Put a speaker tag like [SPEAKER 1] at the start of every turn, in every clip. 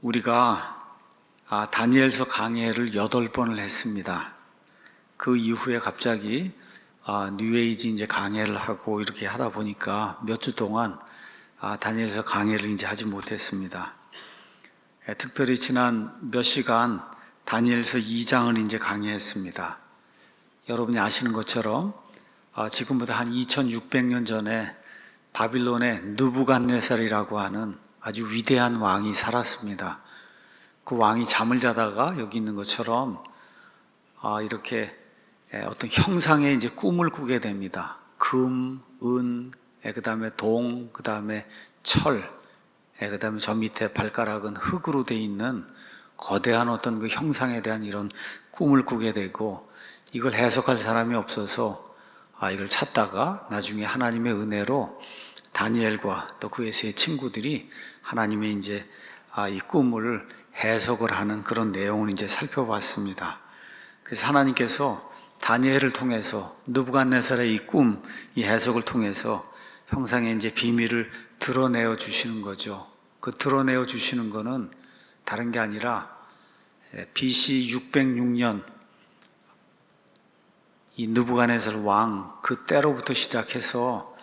[SPEAKER 1] 우리가 다니엘서 강해를 8번을 했습니다. 그 이후에 갑자기 뉴에이지 이제 강해를 하고 이렇게 하다 보니까 몇 주 동안 다니엘서 강해를 이제 하지 못했습니다. 특별히 지난 몇 시간 다니엘서 2장을 이제 강의했습니다. 여러분이 아시는 것처럼 지금부터 한 2600년 전에 바빌론의 느부갓네살이라고 하는 아주 위대한 왕이 살았습니다. 그 왕이 잠을 자다가 여기 있는 것처럼 이렇게 어떤 형상의 이제 꿈을 꾸게 됩니다. 금, 은, 그 다음에 동, 그 다음에 철, 그 다음에 저 밑에 발가락은 흙으로 되어 있는 거대한 어떤 그 형상에 대한 이런 꿈을 꾸게 되고, 이걸 해석할 사람이 없어서 이걸 찾다가 나중에 하나님의 은혜로 다니엘과 또 그의 세 친구들이 하나님의 이제 이 꿈을 해석을 하는 그런 내용을 이제 살펴봤습니다. 그래서 하나님께서 다니엘을 통해서 느부갓네살의 이 꿈, 이 해석을 통해서 형상의 이제 비밀을 드러내어 주시는 거죠. 그 드러내어 주시는 거는 다른 게 아니라 BC 606년 이 느부갓네살 왕 그 때로부터 시작해서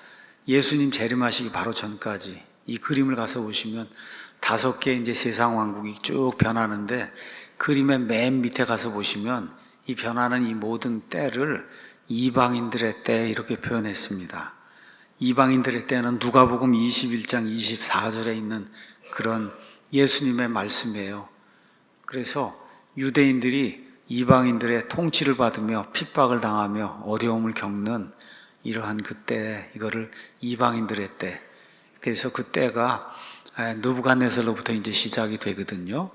[SPEAKER 1] 예수님 재림하시기 바로 전까지 이 그림을 가서 보시면 5개 이제 세상 왕국이 쭉 변하는데, 그림의 맨 밑에 가서 보시면 이 변하는 이 모든 때를 이방인들의 때 이렇게 표현했습니다. 이방인들의 때는 누가복음 21장 24절에 있는 그런 예수님의 말씀이에요. 그래서 유대인들이 이방인들의 통치를 받으며 핍박을 당하며 어려움을 겪는 이러한 그때, 이거를 이방인들의 때, 그래서 그 때가 느부갓네살로부터 이제 시작이 되거든요.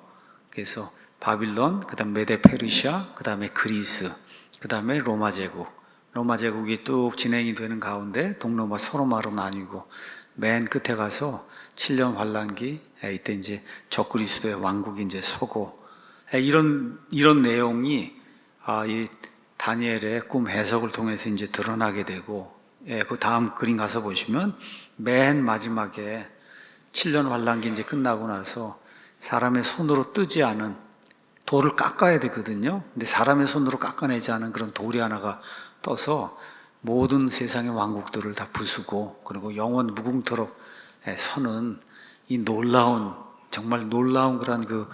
[SPEAKER 1] 그래서 바빌론, 그 다음 메데 페르시아, 그 다음에 그리스, 그 다음에 로마 제국이 뚝 진행이 되는 가운데 동로마 서로마로 나뉘고 맨 끝에 가서 7년 환란기, 이때 이제 적그리스도의 왕국이 이제 서고, 이런 내용이 이 다니엘의 꿈 해석을 통해서 이제 드러나게 되고, 그 다음 그림 가서 보시면 맨 마지막에 7년 환란기 이제 끝나고 나서 사람의 손으로 뜨지 않은 돌을 깎아야 되거든요. 근데 사람의 손으로 깎아내지 않은 그런 돌이 하나가 떠서 모든 세상의 왕국들을 다 부수고, 그리고 영원 무궁토록 서는 이 놀라운, 정말 놀라운 그런 그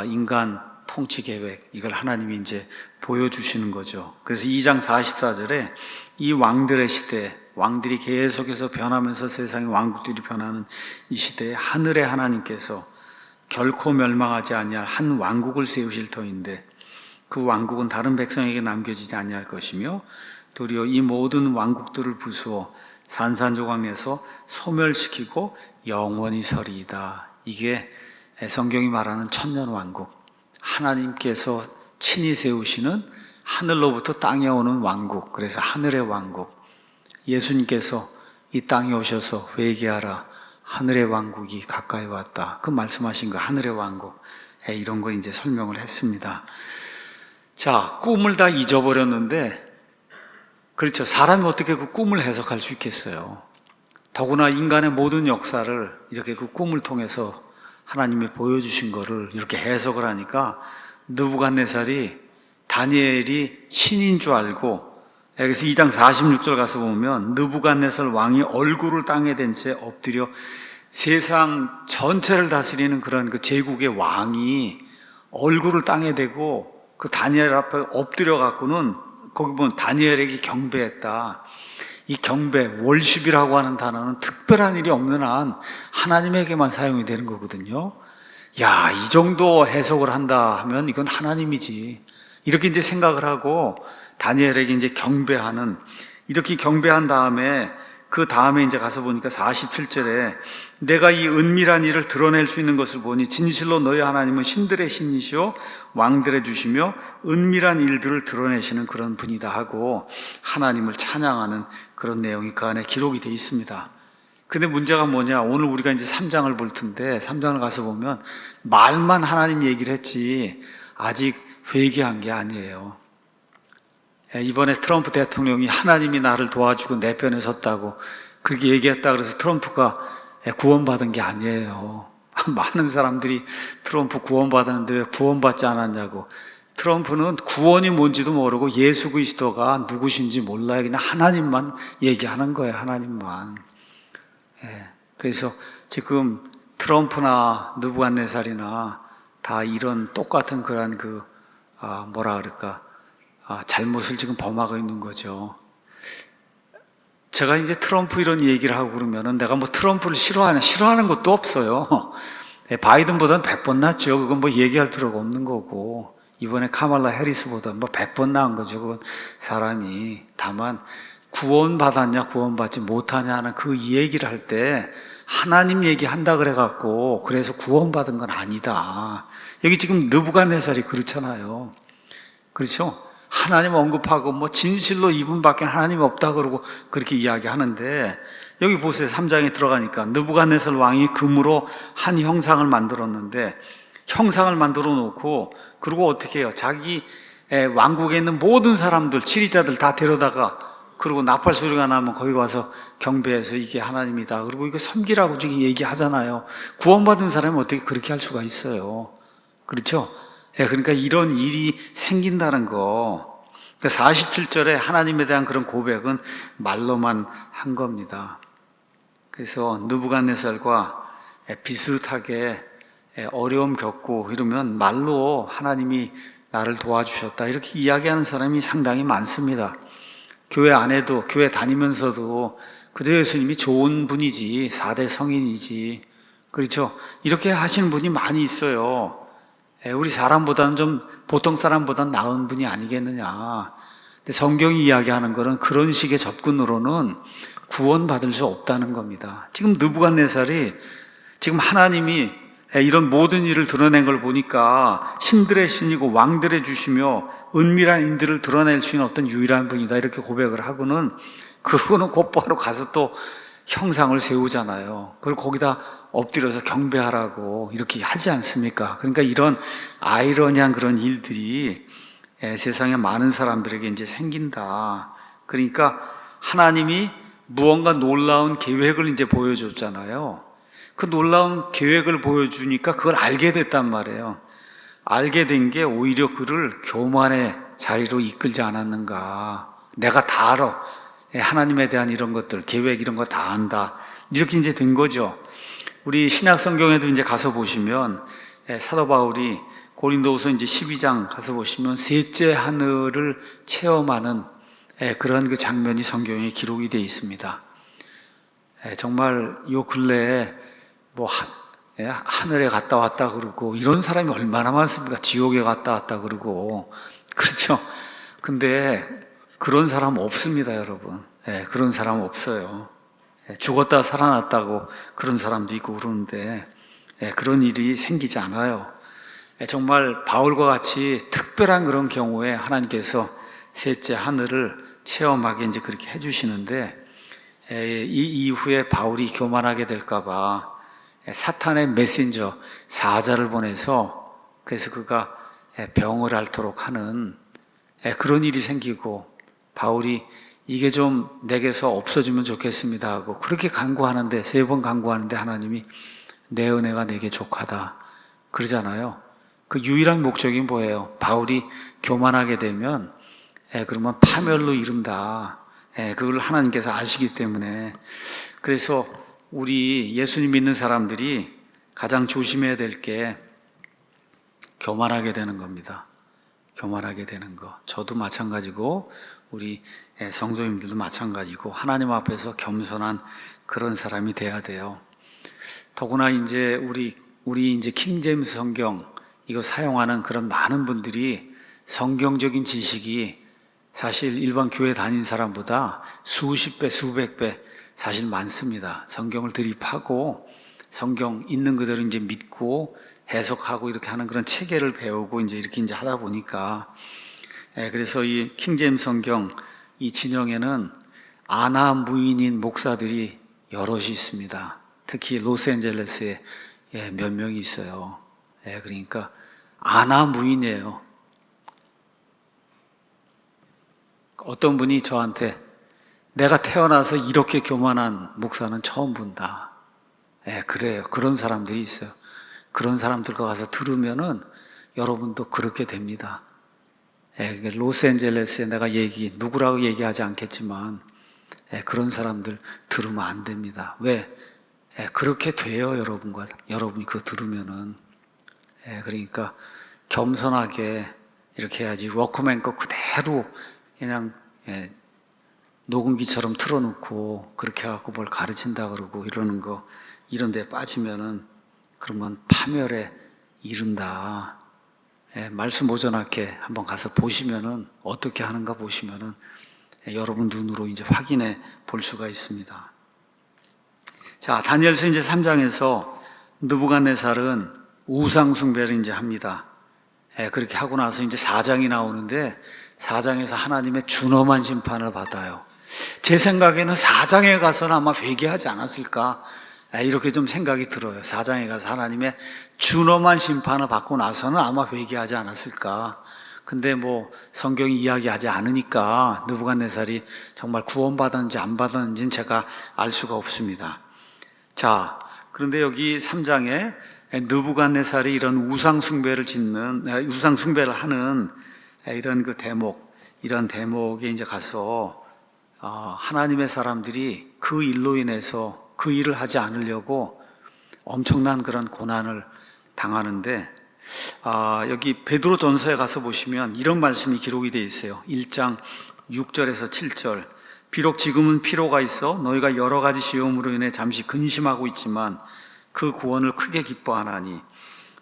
[SPEAKER 1] 인간 통치 계획, 이걸 하나님이 이제 보여주시는 거죠. 그래서 2장 44절에 이 왕들의 시대, 왕들이 계속해서 변하면서 세상의 왕국들이 변하는 이 시대에 하늘의 하나님께서 결코 멸망하지 아니할 한 왕국을 세우실 터인데, 그 왕국은 다른 백성에게 남겨지지 아니할 것이며 도리어 이 모든 왕국들을 부수어 산산조각내서 소멸시키고 영원히 서리이다. 이게 성경이 말하는 천년왕국, 하나님께서 친히 세우시는 하늘로부터 땅에 오는 왕국, 그래서 하늘의 왕국. 예수님께서 이 땅에 오셔서 회개하라, 하늘의 왕국이 가까이 왔다, 그 말씀하신 거 하늘의 왕국, 이런 거 이제 설명을 했습니다. 자, 꿈을 다 잊어버렸는데, 그렇죠, 사람이 어떻게 그 꿈을 해석할 수 있겠어요? 더구나 인간의 모든 역사를 이렇게 그 꿈을 통해서 하나님이 보여주신 거를 이렇게 해석을 하니까 느부갓네살이 다니엘이 신인 줄 알고, 그래서 2장 46절 가서 보면 느부갓네살 왕이 얼굴을 땅에 댄 채 엎드려, 세상 전체를 다스리는 그런 그 제국의 왕이 얼굴을 땅에 대고 그 다니엘 앞에 엎드려 갖고는, 거기 보면 다니엘에게 경배했다. 이 경배, 월십이라고 하는 단어는 특별한 일이 없는 한 하나님에게만 사용이 되는 거거든요. 야, 이 정도 해석을 한다 하면 이건 하나님이지, 이렇게 이제 생각을 하고 다니엘에게 이제 경배하는, 이렇게 경배한 다음에 그 다음에 이제 가서 보니까 47절에 내가 이 은밀한 일을 드러낼 수 있는 것을 보니 진실로 너희 하나님은 신들의 신이시오 왕들의 주시며 은밀한 일들을 드러내시는 그런 분이다 하고 하나님을 찬양하는 그런 내용이 그 안에 기록이 되어 있습니다. 근데 문제가 뭐냐, 오늘 우리가 이제 3장을 볼 텐데 3장을 가서 보면 말만 하나님 얘기를 했지 아직 회개한 게 아니에요. 이번에 트럼프 대통령이 하나님이 나를 도와주고 내 편에 섰다고 그렇게 얘기했다 그래서 트럼프가 구원받은 게 아니에요. 많은 사람들이 트럼프 구원받았는데 왜 구원받지 않았냐고. 트럼프는 구원이 뭔지도 모르고 예수 그리스도가 누구신지 몰라요. 그냥 하나님만 얘기하는 거예요. 하나님만. 그래서 지금 트럼프나 느부갓네살이나 다 이런 똑같은 그런 잘못을 지금 범하고 있는 거죠. 제가 이제 트럼프 이런 얘기를 하고 그러면은 내가 뭐 트럼프를 싫어하는 것도 없어요. 바이든보다는 100번 낫죠. 그건 뭐 얘기할 필요가 없는 거고. 이번에 카말라 해리스보다 뭐 100번 나은 거죠. 그건 사람이. 다만 구원받았냐 구원받지 못하냐 하는 그 얘기를 할 때 하나님 얘기한다 그래갖고 그래서 구원받은 건 아니다. 여기 지금 느부갓네살이 그렇잖아요. 그렇죠? 하나님 언급하고 뭐 진실로 이분밖에 하나님이 없다 그러고 그렇게 이야기하는데 여기 보세요. 3장에 들어가니까 느부갓네살 왕이 금으로 한 형상을 만들었는데 형상을 만들어 놓고 그리고 어떻게 해요? 자기 왕국에 있는 모든 사람들 치리자들 다 데려다가 그리고 나팔 소리가 나면 거기 와서 경배해서 이게 하나님이다. 그리고 이거 섬기라고 지금 얘기하잖아요. 구원받은 사람이 어떻게 그렇게 할 수가 있어요? 그렇죠? 그러니까 이런 일이 생긴다는 거. 그러니까 47절에 하나님에 대한 그런 고백은 말로만 한 겁니다. 그래서 느부갓네살과 비슷하게 어려움 겪고 이러면 말로 하나님이 나를 도와주셨다 이렇게 이야기하는 사람이 상당히 많습니다. 교회 안에도 교회 다니면서도 그저 예수님이 좋은 분이지 4대 성인이지 그렇죠? 이렇게 하시는 분이 많이 있어요. 우리 사람보다는 좀 보통 사람보다는 나은 분이 아니겠느냐. 근데 성경이 이야기하는 것은 그런 식의 접근으로는 구원받을 수 없다는 겁니다. 지금 느부갓네살이 지금 하나님이 이런 모든 일을 드러낸 걸 보니까 신들의 신이고 왕들의 주시며 은밀한 인들을 드러낼 수 있는 어떤 유일한 분이다 이렇게 고백을 하고는 그거는 곧바로 가서 또 형상을 세우잖아요. 그리고 거기다 엎드려서 경배하라고 이렇게 하지 않습니까? 그러니까 이런 아이러니한 그런 일들이 세상에 많은 사람들에게 이제 생긴다. 그러니까 하나님이 무언가 놀라운 계획을 이제 보여줬잖아요. 그 놀라운 계획을 보여주니까 그걸 알게 됐단 말이에요. 알게 된 게 오히려 그를 교만의 자리로 이끌지 않았는가. 내가 다 알아. 하나님에 대한 이런 것들, 계획 이런 거 다 안다. 이렇게 이제 된 거죠. 우리 신약 성경에도 이제 가서 보시면 사도 바울이 고린도후서 이제 12장 가서 보시면 셋째 하늘을 체험하는 그런 그 장면이 성경에 기록이 되어 있습니다. 정말 요 근래에 뭐 하늘에 갔다 왔다 그러고 이런 사람이 얼마나 많습니까? 지옥에 갔다 왔다 그러고 그렇죠? 근데 그런 사람 없습니다, 여러분. 그런 사람 없어요. 죽었다 살아났다고 그런 사람도 있고 그러는데 그런 일이 생기지 않아요. 정말 바울과 같이 특별한 그런 경우에 하나님께서 셋째 하늘을 체험하게 이제 그렇게 해주시는데 이 이후에 바울이 교만하게 될까봐 사탄의 메신저 사자를 보내서 그래서 그가 병을 앓도록 하는 그런 일이 생기고 바울이 이게 좀 내게서 없어지면 좋겠습니다 하고 그렇게 간구하는데 3번 간구하는데 하나님이 내 은혜가 내게 족하다 그러잖아요. 그 유일한 목적이 뭐예요? 바울이 교만하게 되면 그러면 파멸로 이른다. 그걸 하나님께서 아시기 때문에 그래서 우리 예수님 믿는 사람들이 가장 조심해야 될 게 교만하게 되는 겁니다. 교만하게 되는 거. 저도 마찬가지고 우리 성도님들도 마찬가지고 하나님 앞에서 겸손한 그런 사람이 돼야 돼요. 더구나 이제 우리 이제 킹제임스 성경 이거 사용하는 그런 많은 분들이 성경적인 지식이 사실 일반 교회 다닌 사람보다 수십 배, 수백 배 사실 많습니다. 성경을 드립하고 성경 있는 그대로 이제 믿고 해석하고 이렇게 하는 그런 체계를 배우고 이제 이렇게 이제 하다 보니까 그래서 이 킹제임스 성경 이 진영에는 아나 무인인 목사들이 여럿이 있습니다. 특히 로스앤젤레스에 몇 명이 있어요. 그러니까 아나 무인이에요. 어떤 분이 저한테 내가 태어나서 이렇게 교만한 목사는 처음 본다. 그래요. 그런 사람들이 있어요. 그런 사람들과 가서 들으면은 여러분도 그렇게 됩니다. 로스앤젤레스에 내가 누구라고 얘기하지 않겠지만 그런 사람들 들으면 안 됩니다. 왜? 그렇게 돼요, 여러분이 그거 들으면은. 그러니까 겸손하게 이렇게 해야지. 워크맨 거 그대로 그냥 녹음기처럼 틀어놓고 그렇게 해갖고 뭘 가르친다 그러고 이러는 거, 이런 데 빠지면은 그러면 파멸에 이른다. 말씀 오전학회 한번 가서 보시면은 어떻게 하는가 보시면은 여러분 눈으로 이제 확인해 볼 수가 있습니다. 자, 다니엘서 이제 3장에서 느부갓네살은 우상 숭배를 이제 합니다. 그렇게 하고 나서 이제 4장이 나오는데 4장에서 하나님의 준엄한 심판을 받아요. 제 생각에는 4장에 가서는 아마 회개하지 않았을까, 이렇게 좀 생각이 들어요. 4장에 가서 하나님의 준엄한 심판을 받고 나서는 아마 회개하지 않았을까. 근데 뭐 성경이 이야기하지 않으니까 느부갓네살이 정말 구원받았는지 안 받았는지는 제가 알 수가 없습니다. 자, 그런데 여기 3장에 느부갓네살이 이런 우상 숭배를 하는 이런 그 대목, 이런 대목에 이제 가서 하나님의 사람들이 그 일로 인해서 그 일을 하지 않으려고 엄청난 그런 고난을 당하는데, 여기 베드로전서에 가서 보시면 이런 말씀이 기록이 되어 있어요. 1장 6절에서 7절. 비록 지금은 피로가 있어 너희가 여러 가지 시험으로 인해 잠시 근심하고 있지만 그 구원을 크게 기뻐하나니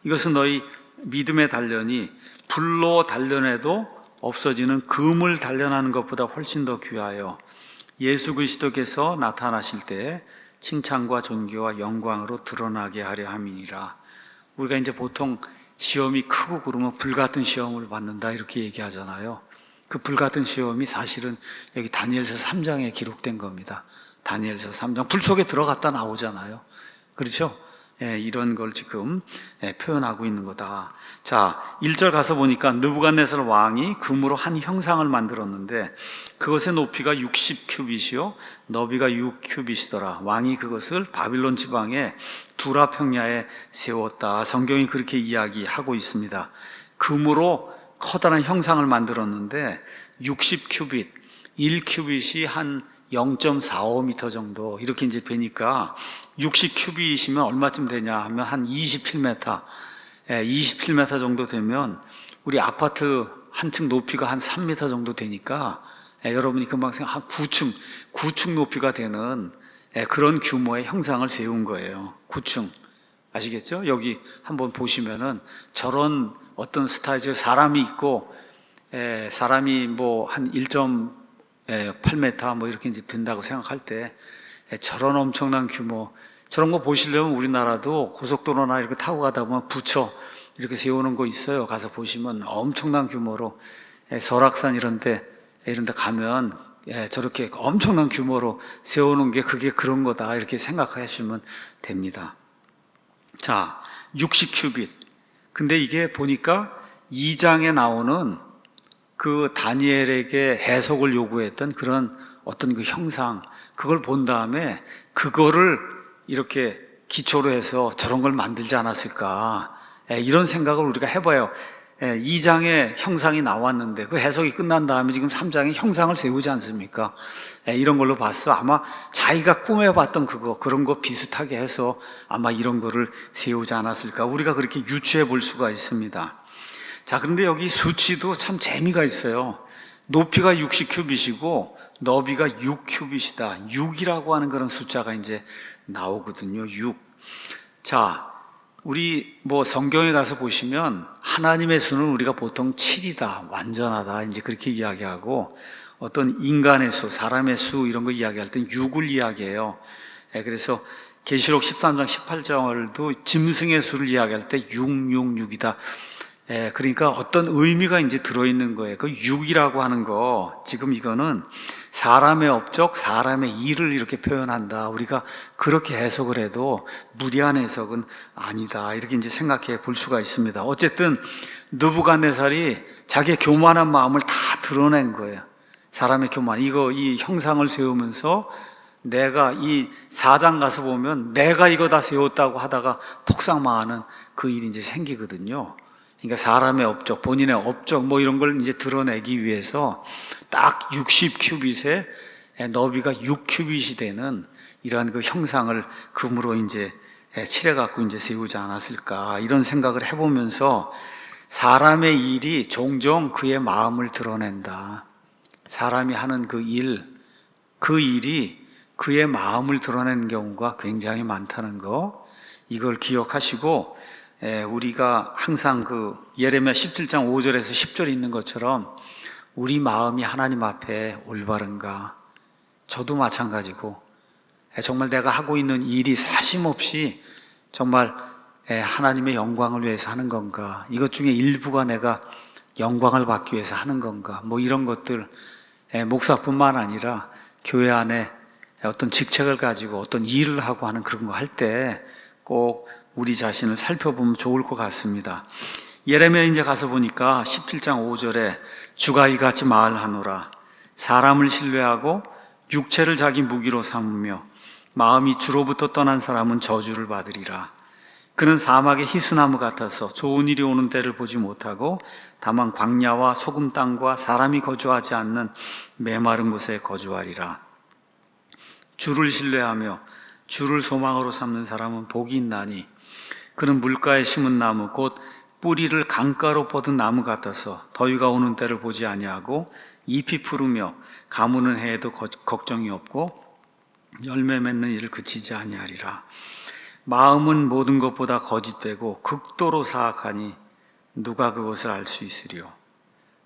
[SPEAKER 1] 이것은 너희 믿음의 단련이 불로 단련해도 없어지는 금을 단련하는 것보다 훨씬 더 귀하여 예수 그리스도께서 나타나실 때에 칭찬과 존귀와 영광으로 드러나게 하려 함이니라. 우리가 이제 보통 시험이 크고 그러면 불같은 시험을 받는다 이렇게 얘기하잖아요. 그 불같은 시험이 사실은 여기 다니엘서 3장에 기록된 겁니다. 다니엘서 3장 불 속에 들어갔다 나오잖아요. 그렇죠? 이런 걸 지금 표현하고 있는 거다. 자, 1절 가서 보니까 느부갓네살 왕이 금으로 한 형상을 만들었는데 그것의 높이가 60큐빗이요 너비가 6큐빗이더라. 왕이 그것을 바빌론 지방의 두라 평야에 세웠다. 성경이 그렇게 이야기하고 있습니다. 금으로 커다란 형상을 만들었는데 60큐빗, 1큐빗이 한 0.45m 정도 이렇게 이제 되니까 60큐빗이면 얼마쯤 되냐 하면 한 27m, 27m 정도 되면 우리 아파트 한 층 높이가 한 3m 정도 되니까 여러분이 금방 한 9층 높이가 되는 그런 규모의 형상을 세운 거예요. 9층. 아시겠죠? 여기 한번 보시면은 저런 어떤 스타일의 사람이 있고, 사람이 뭐 한 1.8m 뭐 이렇게 이제 된다고 생각할 때 저런 엄청난 규모, 저런 거 보시려면 우리나라도 고속도로나 이렇게 타고 가다 보면 부처 이렇게 세우는 거 있어요. 가서 보시면 엄청난 규모로 설악산 이런 데 가면 저렇게 엄청난 규모로 세우는 게 그게 그런 거다 이렇게 생각하시면 됩니다. 자, 60큐빗. 근데 이게 보니까 2장에 나오는 그 다니엘에게 해석을 요구했던 그런 어떤 그 형상, 그걸 본 다음에 그거를 이렇게 기초로 해서 저런 걸 만들지 않았을까, 이런 생각을 우리가 해봐요. 2장에 형상이 나왔는데 그 해석이 끝난 다음에 지금 3장에 형상을 세우지 않습니까? 이런 걸로 봤어. 아마 자기가 꿈에봤던 그런 거 비슷하게 해서 아마 이런 거를 세우지 않았을까, 우리가 그렇게 유추해 볼 수가 있습니다. 자, 그런데 여기 수치도 참 재미가 있어요. 높이가 60큐빗이고 너비가 6큐빗이다. 6이라고 하는 그런 숫자가 이제 나오거든요. 6. 자, 우리 뭐 성경에 가서 보시면 하나님의 수는 우리가 보통 7이다, 완전하다 이제 그렇게 이야기하고, 어떤 인간의 수, 사람의 수 이런 거 이야기할 땐 6을 이야기해요. 그래서 계시록 13장 18절도 짐승의 수를 이야기할 때 666이다. 그러니까 어떤 의미가 이제 들어있는 거예요. 그 6이라고 하는 거, 지금 이거는 사람의 업적, 사람의 일을 이렇게 표현한다. 우리가 그렇게 해석을 해도 무리한 해석은 아니다. 이렇게 이제 생각해 볼 수가 있습니다. 어쨌든 느부갓네살이 자기의 교만한 마음을 다 드러낸 거예요. 사람의 교만. 이 형상을 세우면서 내가 이 4장 가서 보면 내가 이거 다 세웠다고 하다가 폭삭망하는 그 일이 이제 생기거든요. 그러니까 사람의 업적, 본인의 업적 뭐 이런 걸 이제 드러내기 위해서 딱 60큐빗의 너비가 6큐빗이 되는 이러한 그 형상을 금으로 이제 칠해갖고 이제 세우지 않았을까, 이런 생각을 해보면서 사람의 일이 종종 그의 마음을 드러낸다. 사람이 하는 그 일이 그의 마음을 드러내는 경우가 굉장히 많다는 거, 이걸 기억하시고, 우리가 항상 그 예레미야 17장 5절에서 10절에 있는 것처럼 우리 마음이 하나님 앞에 올바른가, 저도 마찬가지고 정말 내가 하고 있는 일이 사심없이 정말 하나님의 영광을 위해서 하는 건가, 이것 중에 일부가 내가 영광을 받기 위해서 하는 건가, 뭐 이런 것들, 목사뿐만 아니라 교회 안에 어떤 직책을 가지고 어떤 일을 하고 하는 그런 거 할 때 꼭 우리 자신을 살펴보면 좋을 것 같습니다. 예레미야 이제 가서 보니까 17장 5절에 주가 이같이 말하노라. 사람을 신뢰하고 육체를 자기 무기로 삼으며 마음이 주로부터 떠난 사람은 저주를 받으리라. 그는 사막의 희수나무 같아서 좋은 일이 오는 때를 보지 못하고 다만 광야와 소금 땅과 사람이 거주하지 않는 메마른 곳에 거주하리라. 주를 신뢰하며 주를 소망으로 삼는 사람은 복이 있나니 그는 물가에 심은 나무 곧 뿌리를 강가로 뻗은 나무 같아서 더위가 오는 때를 보지 아니하고 잎이 푸르며 가무는 해에도 걱정이 없고 열매 맺는 일을 그치지 아니하리라. 마음은 모든 것보다 거짓되고 극도로 사악하니 누가 그것을 알 수 있으리요.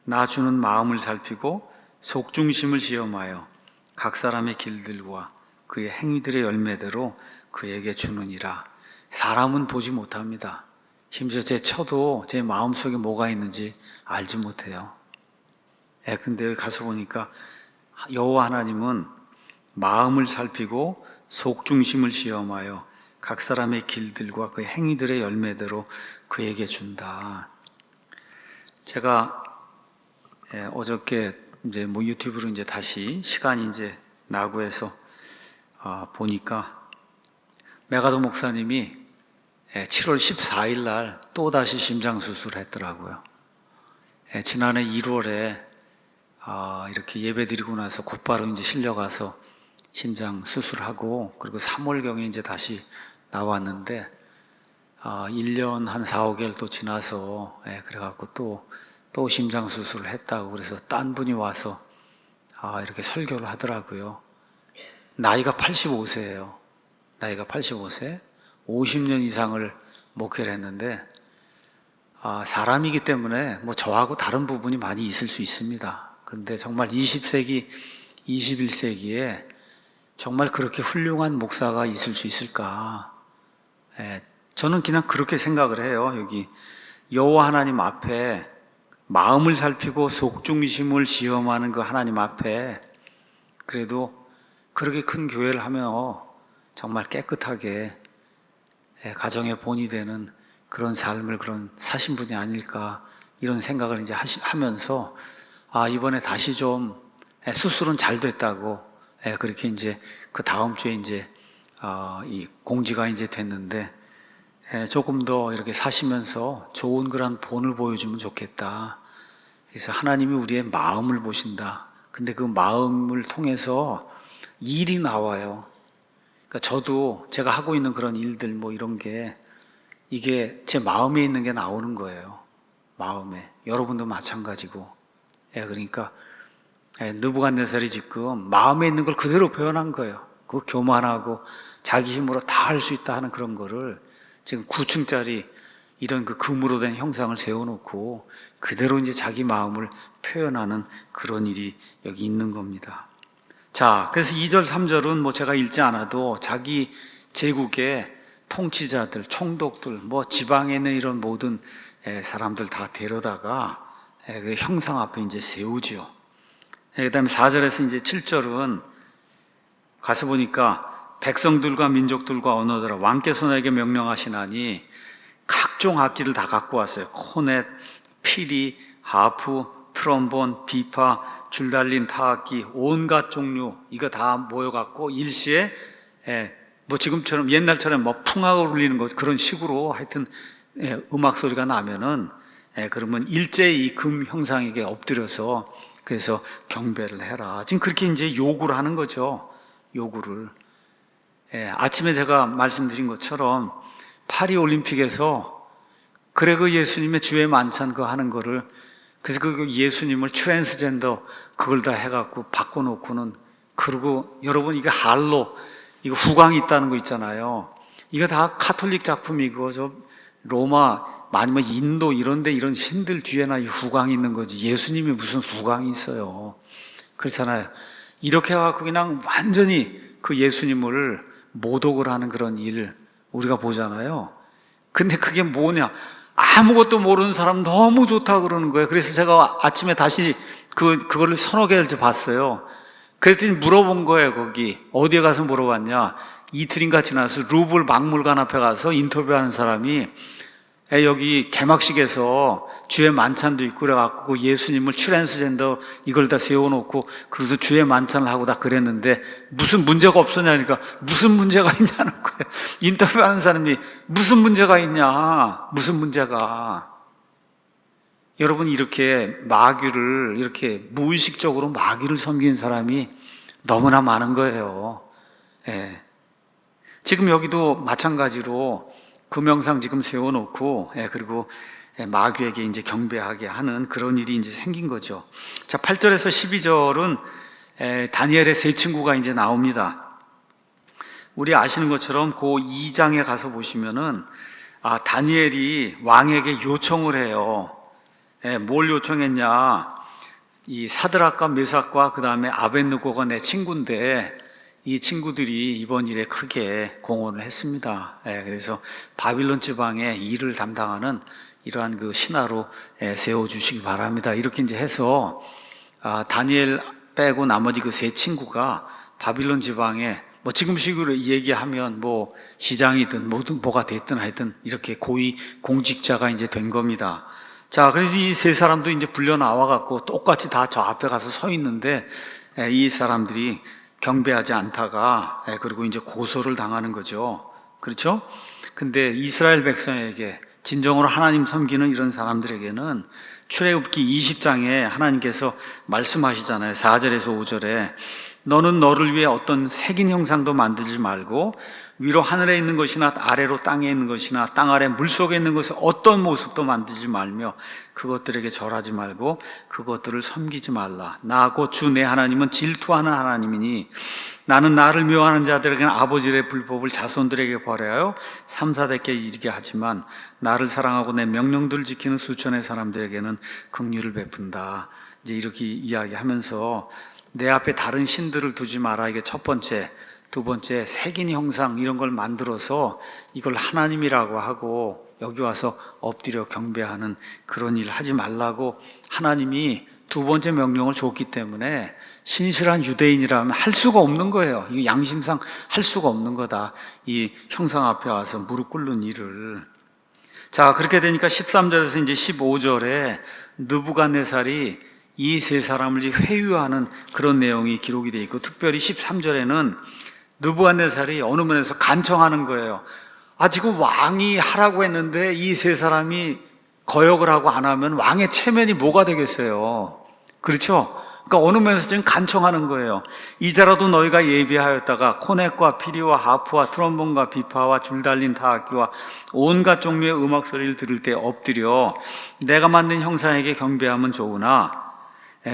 [SPEAKER 1] 나 주는 마음을 살피고 속중심을 시험하여 각 사람의 길들과 그의 행위들의 열매대로 그에게 주느니라. 사람은 보지 못합니다. 심지어 제 처도 제 마음속에 뭐가 있는지 알지 못해요. 근데 여기 가서 보니까 여호와 하나님은 마음을 살피고 속중심을 시험하여 각 사람의 길들과 그 행위들의 열매대로 그에게 준다. 제가 어저께 이제 뭐 유튜브로 이제 다시 시간이 이제 나고 해서 보니까 메가도 목사님이 7월 14일 날 또다시 심장 수술을 했더라고요. 지난해 1월에 이렇게 예배 드리고 나서 곧바로 이제 실려가서 심장 수술하고, 그리고 3월경에 이제 다시 나왔는데 1년 한 4, 5개월 또 지나서 그래갖고 또 심장 수술을 했다고, 그래서 딴 분이 와서 이렇게 설교를 하더라고요. 나이가 85세예요. 나이가 85세, 50년 이상을 목회를 했는데 사람이기 때문에 뭐 저하고 다른 부분이 많이 있을 수 있습니다. 그런데 정말 20세기, 21세기에 정말 그렇게 훌륭한 목사가 있을 수 있을까? 저는 그냥 그렇게 생각을 해요. 여기 여호와 하나님 앞에 마음을 살피고 속중심을 시험하는 그 하나님 앞에 그래도 그렇게 큰 교회를 하면 정말 깨끗하게 가정의 본이 되는 그런 삶을 사신 분이 아닐까, 이런 생각을 이제 하면서 이번에 다시 좀 수술은 잘 됐다고 그렇게 이제 그 다음 주에 이제 이 공지가 이제 됐는데 조금 더 이렇게 사시면서 좋은 그런 본을 보여주면 좋겠다. 그래서 하나님이 우리의 마음을 보신다. 근데 그 마음을 통해서 일이 나와요. 그러니까 저도 제가 하고 있는 그런 일들 뭐 이런 게 이게 제 마음에 있는 게 나오는 거예요. 마음에. 여러분도 마찬가지고. 그러니까 느부갓네살이 지금 마음에 있는 걸 그대로 표현한 거예요. 그 교만하고 자기 힘으로 다 할 수 있다 하는 그런 거를 지금 9층짜리 이런 그 금으로 된 형상을 세워놓고 그대로 이제 자기 마음을 표현하는 그런 일이 여기 있는 겁니다. 자, 그래서 2절, 3절은 뭐 제가 읽지 않아도 자기 제국의 통치자들, 총독들, 뭐 지방에 있는 이런 모든 사람들 다 데려다가 그 형상 앞에 이제 세우죠. 그 다음에 4절에서 이제 7절은 가서 보니까 백성들과 민족들과 언어들아 왕께서 내게 명령하시나니 각종 악기를 다 갖고 왔어요. 코넷, 피리, 하프, 트럼본, 비파, 줄 달린 타악기, 온갖 종류 이거 다 모여갖고 일시에 뭐 지금처럼 옛날처럼 뭐 풍악을 울리는 것 그런 식으로 하여튼 음악 소리가 나면은 그러면 일제히 이 금 형상에게 엎드려서 그래서 경배를 해라. 지금 그렇게 이제 요구를 하는 거죠. 요구를. 아침에 제가 말씀드린 것처럼 파리 올림픽에서 그래 그 예수님의 주의 만찬 그 하는 거를 그래서 그 예수님을 트랜스젠더 그걸 다 해갖고 바꿔놓고는 그리고 여러분 이게 할로 이거 후광이 있다는 거 있잖아요. 이거 다 카톨릭 작품이고 저 로마 아니면 인도 이런데 이런 신들 뒤에나 이 후광이 있는 거지 예수님이 무슨 후광이 있어요. 그렇잖아요. 이렇게 해갖고 그냥 완전히 그 예수님을 모독을 하는 그런 일 우리가 보잖아요. 근데 그게 뭐냐? 아무것도 모르는 사람 너무 좋다 그러는 거예요. 그래서 제가 아침에 다시 그거를 서너 개를 봤어요. 그랬더니 물어본 거예요. 거기 어디에 가서 물어봤냐? 이틀인가 지나서 루블 박물관 앞에 가서 인터뷰하는 사람이 여기 개막식에서 주의 만찬도 있고 그래갖고 예수님을 트랜스젠더 이걸 다 세워놓고 그래서 주의 만찬을 하고 다 그랬는데 무슨 문제가 없었냐니까 무슨 문제가 있냐는 거예요. 인터뷰하는 사람이 무슨 문제가 있냐? 무슨 문제가? 여러분 이렇게 마귀를 이렇게 무의식적으로 마귀를 섬기는 사람이 너무나 많은 거예요. 지금 여기도 마찬가지로 금영상 지금 세워놓고 그리고 마귀에게 이제 경배하게 하는 그런 일이 이제 생긴 거죠. 자, 8절에서 12절은 다니엘의 세 친구가 이제 나옵니다. 우리 아시는 것처럼 그 2장에 가서 보시면은 다니엘이 왕에게 요청을 해요. 뭘 요청했냐? 이 사드락과 메삭과 그 다음에 아벳느고가 내 친구인데 이 친구들이 이번 일에 크게 공헌을 했습니다. 그래서 바빌론 지방에 일을 담당하는 이러한 그 신하로 세워주시기 바랍니다. 이렇게 이제 해서 다니엘 빼고 나머지 그 세 친구가 바빌론 지방에 뭐 지금식으로 얘기하면 뭐 시장이든 뭐가 됐든 하여튼 이렇게 고위 공직자가 이제 된 겁니다. 자, 그래서 이 세 사람도 이제 불려 나와갖고 똑같이 다 저 앞에 가서 서 있는데 이 사람들이 경배하지 않다가 그리고 이제 고소를 당하는 거죠. 그렇죠? 근데 이스라엘 백성에게 진정으로 하나님 섬기는 이런 사람들에게는 출애굽기 20장에 하나님께서 말씀하시잖아요. 4절에서 5절에 너는 너를 위해 어떤 색인 형상도 만들지 말고 위로 하늘에 있는 것이나 아래로 땅에 있는 것이나 땅 아래 물속에 있는 것을 어떤 모습도 만들지 말며 그것들에게 절하지 말고 그것들을 섬기지 말라. 나 곧 주 내 하나님은 질투하는 하나님이니 나는 나를 미워하는 자들에게는 아버지의 불법을 자손들에게 벌하여 3, 4대께 이르게 하지만 나를 사랑하고 내 명령들을 지키는 수천의 사람들에게는 긍휼을 베푼다. 이제 이렇게 이야기하면서 내 앞에 다른 신들을 두지 마라. 이게 첫 번째. 두 번째, 색인 형상 이런 걸 만들어서 이걸 하나님이라고 하고 여기 와서 엎드려 경배하는 그런 일 하지 말라고 하나님이 두 번째 명령을 줬기 때문에 신실한 유대인이라면 할 수가 없는 거예요. 이 양심상 할 수가 없는 거다. 이 형상 앞에 와서 무릎 꿇는 일을. 자, 그렇게 되니까 13절에서 이제 15절에 느부갓네살이 이 세 사람을 회유하는 그런 내용이 기록이 되어 있고 특별히 13절에는 느부갓네살이 어느 면에서 간청하는 거예요. 지금 왕이 하라고 했는데 이 세 사람이 거역을 하고 안 하면 왕의 체면이 뭐가 되겠어요? 그렇죠? 그러니까 어느 면에서 지금 간청하는 거예요. 이제라도 너희가 예비하였다가 코넷과 피리와 하프와 트럼본과 비파와 줄 달린 타악기와 온갖 종류의 음악 소리를 들을 때 엎드려 내가 만든 형상에게 경배하면 좋으나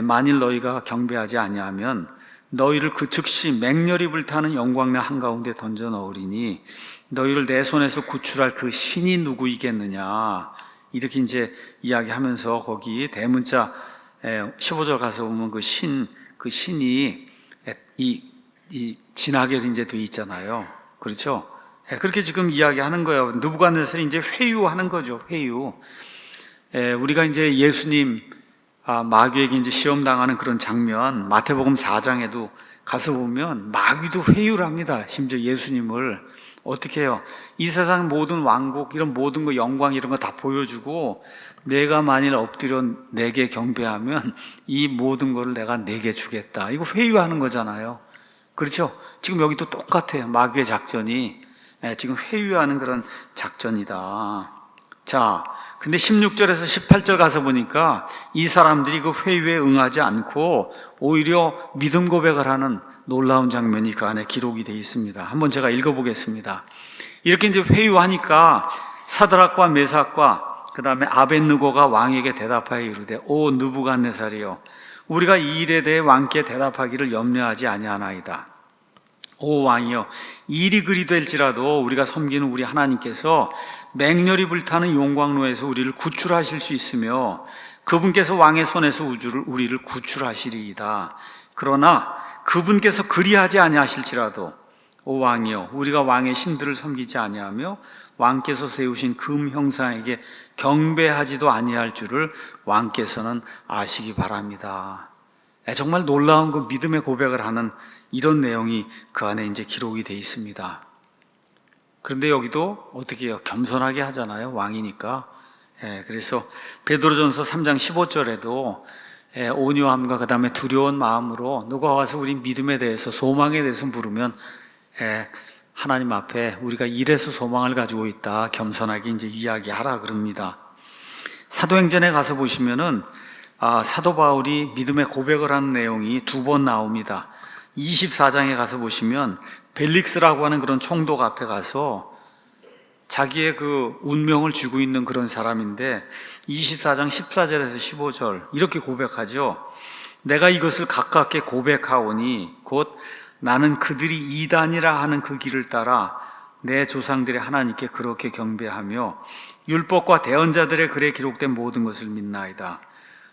[SPEAKER 1] 만일 너희가 경배하지 아니하면 너희를 그 즉시 맹렬히 불타는 영광의 한가운데 던져 넣으리니 너희를 내 손에서 구출할 그 신이 누구이겠느냐. 이렇게 이제 이야기하면서 거기 대문자 15절 가서 보면 그 신이 이 진하게 이제 돼 있잖아요. 그렇죠? 그렇게 지금 이야기하는 거예요. 느부갓네살이 이제 회유하는 거죠. 회유. 우리가 이제 예수님 마귀에게 이제 시험 당하는 그런 장면 마태복음 4장에도 가서 보면 마귀도 회유를 합니다. 심지어 예수님을 어떻게 해요? 이 세상 모든 왕국, 이런 모든 거, 영광 이런 거 다 보여주고, 내가 만일 엎드려 내게 경배하면 이 모든 거를 내가 내게 주겠다. 이거 회유하는 거잖아요. 그렇죠? 지금 여기도 똑같아요. 마귀의 작전이 지금 회유하는 그런 작전이다. 자, 근데 16절에서 18절 가서 보니까 이 사람들이 그 회유에 응하지 않고 오히려 믿음 고백을 하는 놀라운 장면이 그 안에 기록이 되어 있습니다. 한번 제가 읽어보겠습니다. 이렇게 이제 회유하니까 사드락과 메삭과 그 다음에 아벳느고가 왕에게 대답하여 이르되, 오 느부갓네살이여, 우리가 이 일에 대해 왕께 대답하기를 염려하지 아니하나이다. 오 왕이여, 일이 그리 될지라도 우리가 섬기는 우리 하나님께서 맹렬히 불타는 용광로에서 우리를 구출하실 수 있으며 그분께서 왕의 손에서 우리를 구출하시리이다. 그러나 그분께서 그리하지 아니하실지라도 오 왕이여, 우리가 왕의 신들을 섬기지 아니하며 왕께서 세우신 금 형상에게 경배하지도 아니할 줄을 왕께서는 아시기 바랍니다. 정말 놀라운 그 믿음의 고백을 하는 이런 내용이 그 안에 이제 기록이 되어 있습니다. 그런데 여기도 어떻게 해요? 겸손하게 하잖아요. 왕이니까. 그래서 베드로전서 3장 15절에도 온유함과 그 다음에 두려운 마음으로 누가 와서 우리 믿음에 대해서, 소망에 대해서 물으면 하나님 앞에 우리가 이래서 소망을 가지고 있다, 겸손하게 이제 이야기하라 그럽니다. 사도행전에 가서 보시면은 사도 바울이 믿음의 고백을 하는 내용이 두 번 나옵니다. 24장에 가서 보시면 벨릭스라고 하는 그런 총독 앞에 가서 자기의 그 운명을 쥐고 있는 그런 사람인데 24장 14절에서 15절 이렇게 고백하죠. 내가 이것을 가깝게 고백하오니 곧 나는 그들이 이단이라 하는 그 길을 따라 내 조상들의 하나님께 그렇게 경배하며 율법과 대언자들의 글에 기록된 모든 것을 믿나이다.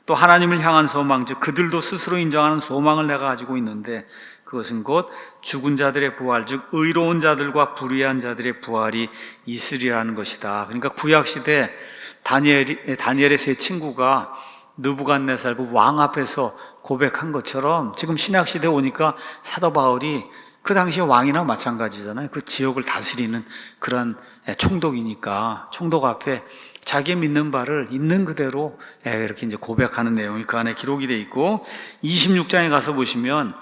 [SPEAKER 1] 또 하나님을 향한 소망, 즉 그들도 스스로 인정하는 소망을 내가 가지고 있는데 그것은 곧 죽은 자들의 부활, 즉 의로운 자들과 불의한 자들의 부활이 있으리라는 것이다. 그러니까 구약시대 다니엘의 세 친구가 느부갓네살 그 왕 앞에서 고백한 것처럼 지금 신약시대에 오니까 사도 바울이 그 당시에 왕이나 마찬가지잖아요. 그 지역을 다스리는 그런 총독이니까 총독 앞에 자기 믿는 바를 있는 그대로 이렇게 이제 고백하는 내용이 그 안에 기록이 되어 있고 26장에 가서 보시면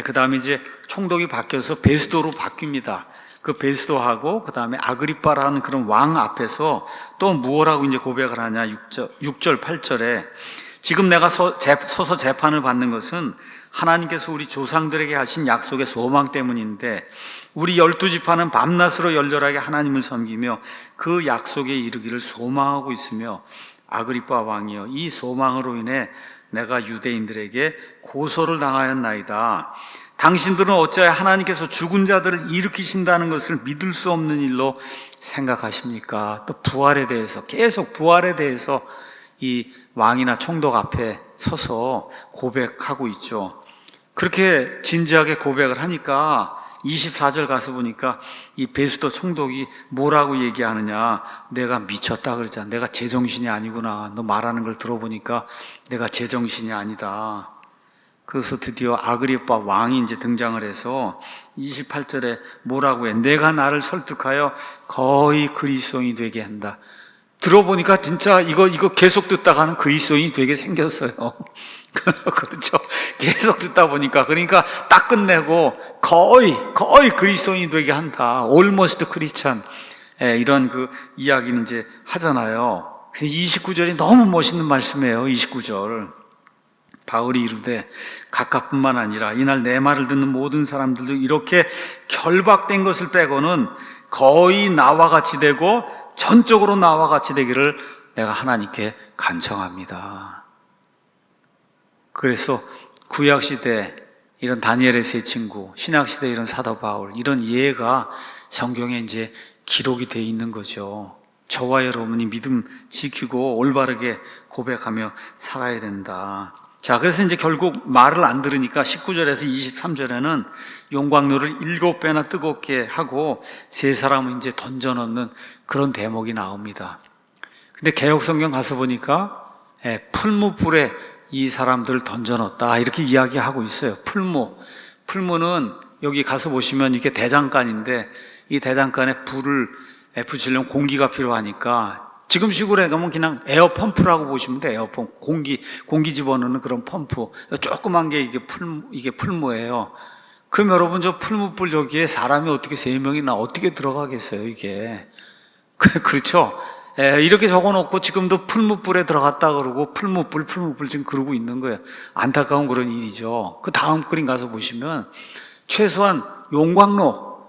[SPEAKER 1] 그 다음에 이제 총독이 바뀌어서 베스도로 바뀝니다. 그 베스도하고 그 다음에 아그리빠라는 그런 왕 앞에서 또 무엇라고 이제 고백을 하냐 6절 8절에 지금 내가 서서 재판을 받는 것은 하나님께서 우리 조상들에게 하신 약속의 소망 때문인데 우리 12지파는 밤낮으로 열렬하게 하나님을 섬기며 그 약속에 이르기를 소망하고 있으며 아그리빠 왕이여, 이 소망으로 인해 내가 유대인들에게 고소를 당하였나이다. 당신들은 어찌하여 하나님께서 죽은 자들을 일으키신다는 것을 믿을 수 없는 일로 생각하십니까? 또 부활에 대해서, 계속 부활에 대해서 이 왕이나 총독 앞에 서서 고백하고 있죠. 그렇게 진지하게 고백을 하니까 24절 가서 보니까 이 베스도 총독이 뭐라고 얘기하느냐, 내가 미쳤다 그러잖아. 내가 제정신이 아니구나. 너 말하는 걸 들어보니까 내가 제정신이 아니다. 그래서 드디어 아그리빠 왕이 이제 등장을 해서 28절에 뭐라고 해? 내가 나를 설득하여 거의 그리스도인이 되게 한다. 들어보니까 진짜 이거 계속 듣다가는 그리스도인이 되게 생겼어요. 그렇죠. 계속 듣다 보니까. 그러니까 딱 끝내고 거의 그리스도인이 되게 한다. almost Christian. 이런 그 이야기는 이제 하잖아요. 29절이 너무 멋있는 말씀이에요. 29절. 바울이 이르되 각각뿐만 아니라 이날 내 말을 듣는 모든 사람들도 이렇게 결박된 것을 빼고는 거의 나와 같이 되고 전적으로 나와 같이 되기를 내가 하나님께 간청합니다. 그래서 구약시대 이런 다니엘의 세 친구, 신약시대 이런 사도 바울, 이런 예가 성경에 이제 기록이 되어 있는 거죠. 저와 여러분이 믿음 지키고 올바르게 고백하며 살아야 된다. 자, 그래서 이제 결국 말을 안 들으니까 19절에서 23절에는 용광로를 7배나 뜨겁게 하고 세 사람을 이제 던져넣는 그런 대목이 나옵니다. 근데 개역성경 가서 보니까 풀무불에 이 사람들을 던져넣었다 이렇게 이야기하고 있어요. 풀무는 여기 가서 보시면 이게 대장간인데 이 대장간에 불을 붙이려면 공기가 필요하니까 지금 식으로 해가면 그냥 에어펌프라고 보시면 돼요. 에어펌프. 공기 집어넣는 그런 펌프. 조그만 게 이게 풀무예요. 그럼 여러분 저 풀무불 저기에 사람이 어떻게 3명이나 어떻게 들어가겠어요, 이게. 그렇죠? 이렇게 적어 놓고 지금도 풀무불에 들어갔다 그러고 풀무불 지금 그러고 있는 거예요. 안타까운 그런 일이죠. 그 다음 그림 가서 보시면 최소한 용광로,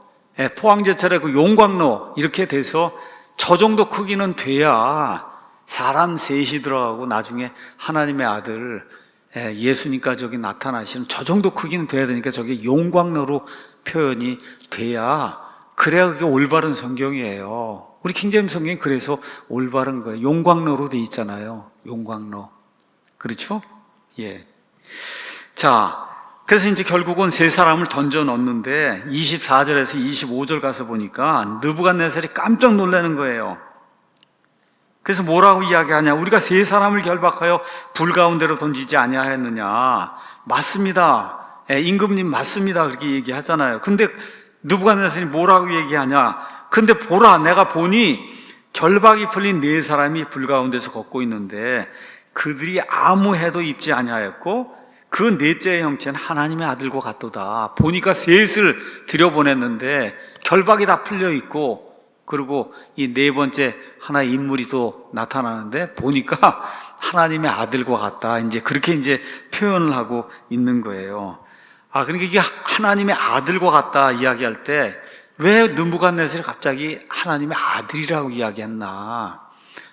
[SPEAKER 1] 포항제철의 그 용광로 이렇게 돼서 저 정도 크기는 돼야 사람 셋이 들어가고 나중에 하나님의 아들 예수님까지 저기 나타나시는 저 정도 크기는 돼야 되니까 저게 용광로로 표현이 돼야 그래야 그게 올바른 성경이에요. 우리 킹제임스 성경이 그래서 올바른 거예요. 용광로로 돼 있잖아요. 용광로. 그렇죠? 예. 자, 그래서 이제 결국은 세 사람을 던져 넣었는데 24절에서 25절 가서 보니까 느부갓네살이 깜짝 놀라는 거예요. 그래서 뭐라고 이야기하냐? 우리가 세 사람을 결박하여 불 가운데로 던지지 아니하였느냐? 맞습니다. 임금님 맞습니다. 그렇게 얘기하잖아요. 근데 느부갓네살이 뭐라고 얘기하냐? 근데 보라, 내가 보니 결박이 풀린 4사람이 불 가운데서 걷고 있는데 그들이 아무 해도 입지 아니하였고 그 넷째의 형체는 하나님의 아들과 같도다. 보니까 셋을 들여보냈는데 결박이 다 풀려 있고, 그리고 이 4번째 하나의 인물이 또 나타나는데 보니까 하나님의 아들과 같다. 이제 그렇게 이제 표현을 하고 있는 거예요. 그러니까 이게 하나님의 아들과 같다 이야기할 때 왜 느부갓네살이 갑자기 하나님의 아들이라고 이야기했나?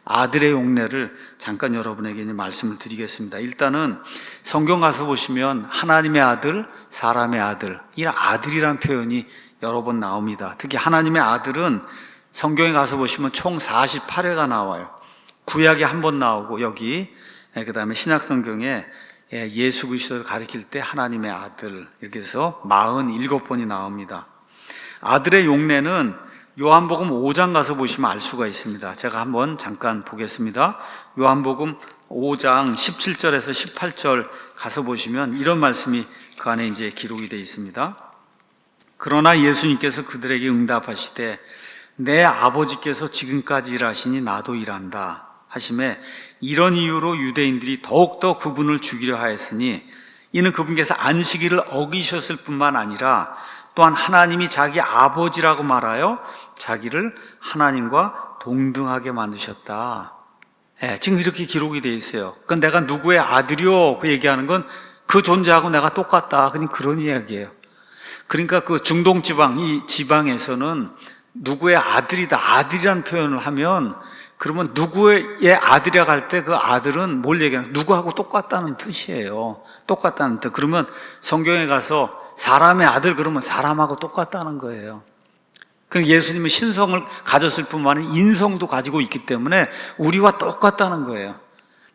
[SPEAKER 1] 아들의 용례를 잠깐 여러분에게 이제 말씀을 드리겠습니다. 일단은 성경 가서 보시면 하나님의 아들, 사람의 아들, 이 아들이란 표현이 여러 번 나옵니다. 특히 하나님의 아들은 성경에 가서 보시면 총 48회가 나와요. 구약에 한 번 나오고 여기 그 다음에 신약 성경에 예수 그리스도를 가리킬 때 하나님의 아들 이렇게 해서 47번이 나옵니다. 아들의 용례는 요한복음 5장 가서 보시면 알 수가 있습니다. 제가 한번 잠깐 보겠습니다. 요한복음 5장 17절에서 18절 가서 보시면 이런 말씀이 그 안에 이제 기록이 되어 있습니다. 그러나 예수님께서 그들에게 응답하시되 내 아버지께서 지금까지 일하시니 나도 일한다 하시매 이런 이유로 유대인들이 더욱더 그분을 죽이려 하였으니 이는 그분께서 안식일을 어기셨을 뿐만 아니라 또한 하나님이 자기 아버지라고 말하여 자기를 하나님과 동등하게 만드셨다. 지금 이렇게 기록이 되어 있어요. 그러니까 내가 누구의 아들이요? 그 얘기하는 건 그 존재하고 내가 똑같다. 그런 이야기예요. 그러니까 그 중동지방, 이 지방에서는 누구의 아들이다. 아들이라는 표현을 하면 그러면 누구의 아들이라고 할 때 그 아들은 뭘 얘기하는 누구하고 똑같다는 뜻이에요. 똑같다는 뜻. 그러면 성경에 가서 사람의 아들 그러면 사람하고 똑같다는 거예요. 그러니까 예수님은 신성을 가졌을 뿐만 아니라 인성도 가지고 있기 때문에 우리와 똑같다는 거예요.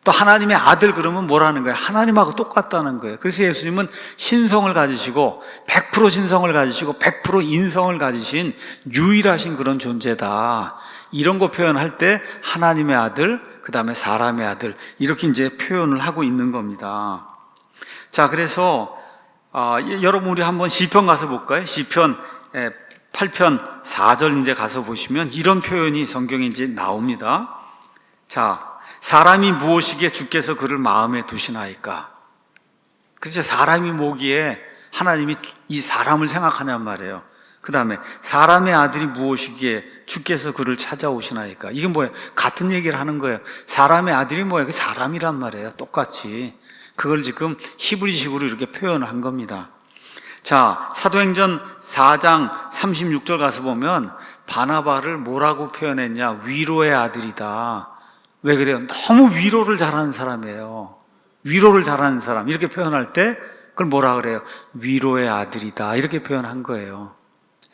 [SPEAKER 1] 또 하나님의 아들 그러면 뭐라는 거예요? 하나님하고 똑같다는 거예요. 그래서 예수님은 신성을 가지시고 100% 신성을 가지시고 100% 인성을 가지신 유일하신 그런 존재다. 이런 거 표현할 때 하나님의 아들, 그 다음에 사람의 아들 이렇게 이제 표현을 하고 있는 겁니다. 자, 그래서 여러분 우리 한번 시편 가서 볼까요? 시편 8편 4절 이제 가서 보시면 이런 표현이 성경에 이제 나옵니다. 자, 사람이 무엇이기에 주께서 그를 마음에 두시나이까? 그렇죠. 사람이 뭐기에 하나님이 이 사람을 생각하냔 말이에요. 그 다음에 사람의 아들이 무엇이기에 주께서 그를 찾아오시나이까? 이게 뭐예요? 같은 얘기를 하는 거예요. 사람의 아들이 뭐예요? 그 사람이란 말이에요. 똑같이. 그걸 지금 히브리식으로 이렇게 표현을 한 겁니다. 자, 사도행전 4장 36절 가서 보면 바나바를 뭐라고 표현했냐? 위로의 아들이다. 왜 그래요? 너무 위로를 잘하는 사람이에요. 위로를 잘하는 사람 이렇게 표현할 때 그걸 뭐라 그래요? 위로의 아들이다 이렇게 표현한 거예요.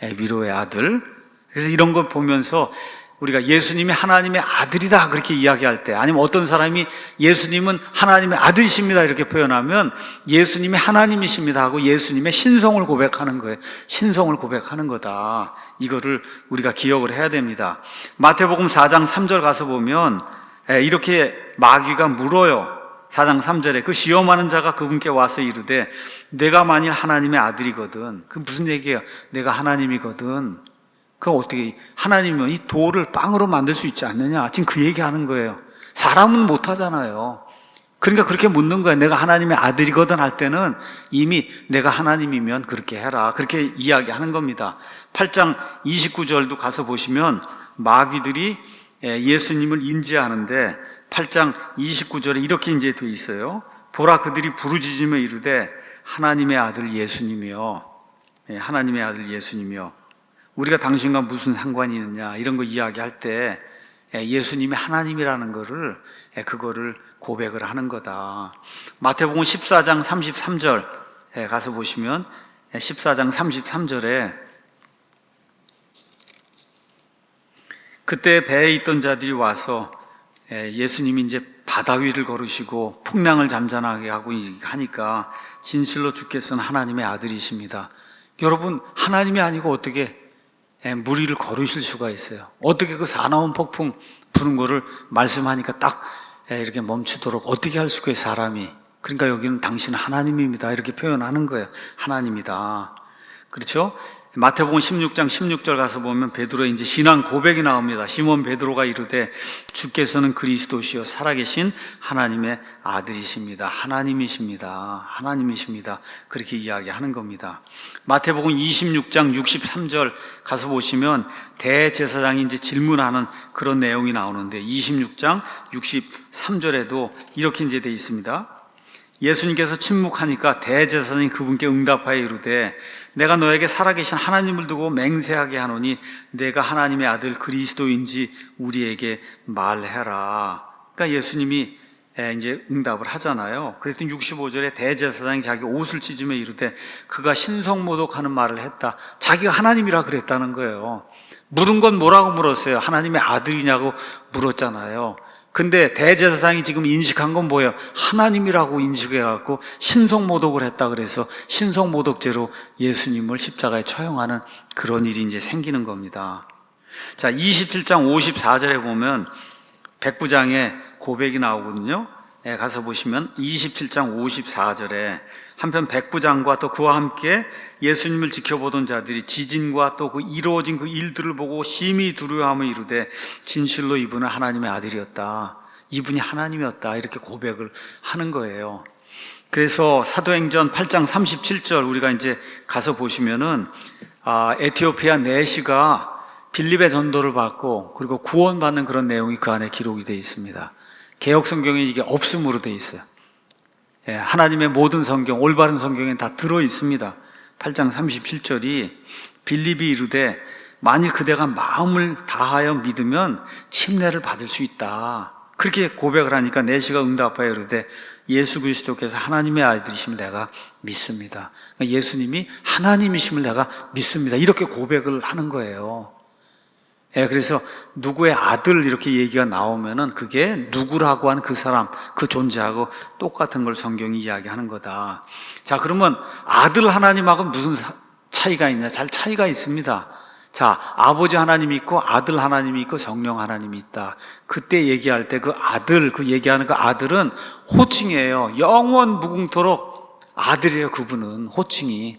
[SPEAKER 1] 위로의 아들. 그래서 이런 걸 보면서 우리가 예수님이 하나님의 아들이다 그렇게 이야기할 때, 아니면 어떤 사람이 예수님은 하나님의 아들이십니다 이렇게 표현하면 예수님이 하나님이십니다 하고 예수님의 신성을 고백하는 거예요. 신성을 고백하는 거다. 이거를 우리가 기억을 해야 됩니다. 마태복음 4장 3절 가서 보면 이렇게 마귀가 물어요. 4장 3절에 그 시험하는 자가 그분께 와서 이르되 내가 만일 하나님의 아들이거든. 그 무슨 얘기예요? 내가 하나님이거든. 그럼 어떻게, 하나님은 이 돌을 빵으로 만들 수 있지 않느냐? 지금 그 얘기 하는 거예요. 사람은 못 하잖아요. 그러니까 그렇게 묻는 거예요. 내가 하나님의 아들이거든 할 때는 이미 내가 하나님이면 그렇게 해라. 그렇게 이야기하는 겁니다. 8장 29절도 가서 보시면 마귀들이 예수님을 인지하는데 8장 29절에 이렇게 이제 돼 있어요. 보라, 그들이 부르짖으며 이르되 하나님의 아들 예수님이여, 하나님의 아들 예수님이여, 우리가 당신과 무슨 상관이 있느냐, 이런 거 이야기할 때 예수님이 하나님이라는 거를, 그거를 고백을 하는 거다. 마태복음 14장 33절 가서 보시면 14장 33절에 그때 배에 있던 자들이 와서 예수님이 이제 바다 위를 걸으시고 풍랑을 잠잠하게 하고 하니까 진실로 주께서는 하나님의 아들이십니다. 여러분, 하나님이 아니고 어떻게 물 위를 걸으실 수가 있어요? 어떻게 그 사나운 폭풍 부는 거를 말씀하니까 딱 이렇게 멈추도록 어떻게 할 수가 있어요, 사람이? 그러니까 여기는 당신은 하나님입니다, 이렇게 표현하는 거예요. 하나님이다. 그렇죠? 마태복음 16장 16절 가서 보면 베드로의 이제 신앙 고백이 나옵니다. 시몬 베드로가 이르되 주께서는 그리스도시요 살아계신 하나님의 아들이십니다. 하나님이십니다. 하나님이십니다. 그렇게 이야기하는 겁니다. 마태복음 26장 63절 가서 보시면 대제사장이 이제 질문하는 그런 내용이 나오는데 26장 63절에도 이렇게 이제 되어 있습니다. 예수님께서 침묵하니까 대제사장이 그분께 응답하여 이르되 내가 너에게 살아계신 하나님을 두고 맹세하게 하노니 내가 하나님의 아들 그리스도인지 우리에게 말해라. 그러니까 예수님이 이제 응답을 하잖아요. 그랬더니 65절에 대제사장이 자기 옷을 찢으며 이르되 그가 신성모독하는 말을 했다. 자기가 하나님이라 그랬다는 거예요. 물은 건 뭐라고 물었어요? 하나님의 아들이냐고 물었잖아요. 근데 대제사장이 지금 인식한 건 뭐예요? 하나님이라고 인식해갖고 신성모독을 했다 그래서 신성모독죄로 예수님을 십자가에 처형하는 그런 일이 이제 생기는 겁니다. 자, 27장 54절에 보면 백부장의 고백이 나오거든요. 가서 보시면 27장 54절에 한편 백부장과 또 그와 함께 예수님을 지켜보던 자들이 지진과 또 그 이루어진 그 일들을 보고 심히 두려워하며 이르되 진실로 이분은 하나님의 아들이었다. 이분이 하나님이었다. 이렇게 고백을 하는 거예요. 그래서 사도행전 8장 37절 우리가 이제 가서 보시면은 에티오피아 내시가 빌립의 전도를 받고 그리고 구원받는 그런 내용이 그 안에 기록이 되어 있습니다. 개역 성경에 이게 없음으로 되어 있어요. 하나님의 모든 성경, 올바른 성경에 다 들어 있습니다. 8장 37절이 빌립이 이르되 만일 그대가 마음을 다하여 믿으면 침례를 받을 수 있다. 그렇게 고백을 하니까 내시가 응답하여 이르되 예수 그리스도께서 하나님의 아들이심을 내가 믿습니다. 그러니까 예수님이 하나님이심을 내가 믿습니다. 이렇게 고백을 하는 거예요. 그래서 누구의 아들 이렇게 얘기가 나오면은 그게 누구라고 하는 그 사람, 그 존재하고 똑같은 걸 성경이 이야기하는 거다. 자, 그러면 아들 하나님하고 무슨 차이가 있냐? 잘 차이가 있습니다. 자, 아버지 하나님이 있고 아들 하나님이 있고 성령 하나님이 있다. 그때 얘기할 때 그 아들, 그 얘기하는 그 아들은 호칭이에요. 영원 무궁토록 아들이에요. 그분은 호칭이.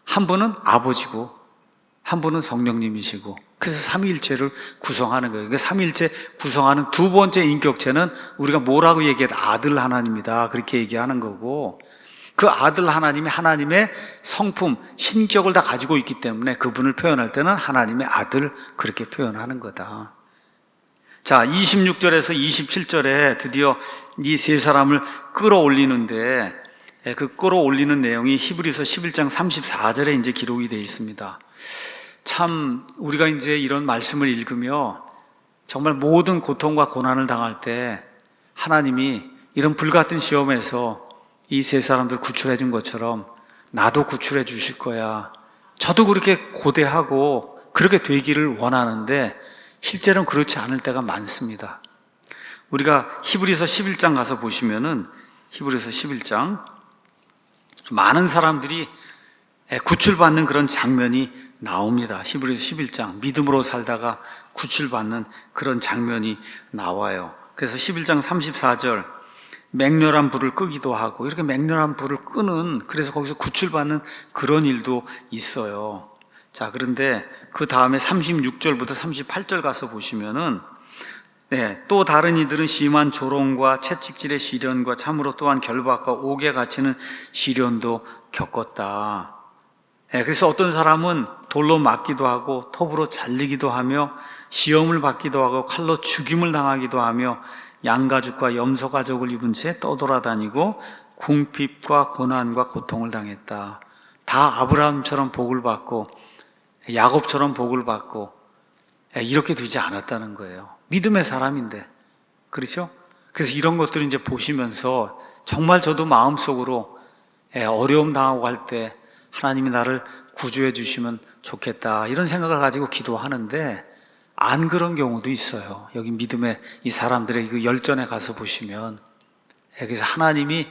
[SPEAKER 1] 한 분은 아버지고 한 분은 성령님이시고 그래서 삼위일체를 구성하는 거예요. 그러니까 삼위일체 구성하는 두 번째 인격체는 우리가 뭐라고 얘기해도 아들 하나님이다 그렇게 얘기하는 거고 그 아들 하나님이 하나님의 성품, 신격을 다 가지고 있기 때문에 그분을 표현할 때는 하나님의 아들 그렇게 표현하는 거다. 자, 26절에서 27절에 드디어 이 세 사람을 끌어올리는데 그 끌어올리는 내용이 히브리서 11장 34절에 이제 기록이 되어 있습니다. 참 우리가 이제 이런 말씀을 읽으며 정말 모든 고통과 고난을 당할 때 하나님이 이런 불같은 시험에서 이 세 사람들 구출해 준 것처럼 나도 구출해 주실 거야. 저도 그렇게 고대하고 그렇게 되기를 원하는데 실제로는 그렇지 않을 때가 많습니다. 우리가 히브리서 11장 가서 보시면은 히브리서 11장 많은 사람들이 구출받는 그런 장면이 나옵니다. 히브리서 11장 믿음으로 살다가 구출받는 그런 장면이 나와요. 그래서 11장 34절 맹렬한 불을 끄기도 하고 이렇게 맹렬한 불을 끄는 그래서 거기서 구출받는 그런 일도 있어요. 자, 그런데 그 다음에 36절부터 38절 가서 보시면은 또 다른 이들은 심한 조롱과 채찍질의 시련과 참으로 또한 결박과 옥에 갇히는 시련도 겪었다. 그래서 어떤 사람은 돌로 맞기도 하고 톱으로 잘리기도 하며 시험을 받기도 하고 칼로 죽임을 당하기도 하며 양가죽과 염소가죽을 입은 채 떠돌아다니고 궁핍과 고난과 고통을 당했다. 다 아브라함처럼 복을 받고 야곱처럼 복을 받고 이렇게 되지 않았다는 거예요. 믿음의 사람인데, 그렇죠? 그래서 이런 것들을 이제 보시면서 정말 저도 마음속으로 어려움 당하고 할 때 하나님이 나를 구조해 주시면 좋겠다 이런 생각을 가지고 기도하는데 안 그런 경우도 있어요. 여기 믿음의 이 사람들의 그 열전에 가서 보시면 그래서 하나님이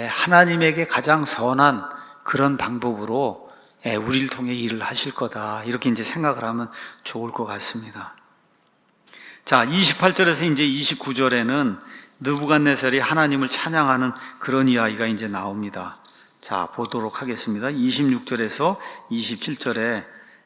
[SPEAKER 1] 하나님에게 가장 선한 그런 방법으로 우리를 통해 일을 하실 거다 이렇게 이제 생각을 하면 좋을 것 같습니다. 자, 28절에서 이제 29절에는 느부갓네살이 하나님을 찬양하는 그런 이야기가 이제 나옵니다. 자, 보도록 하겠습니다. 26절에서 27절에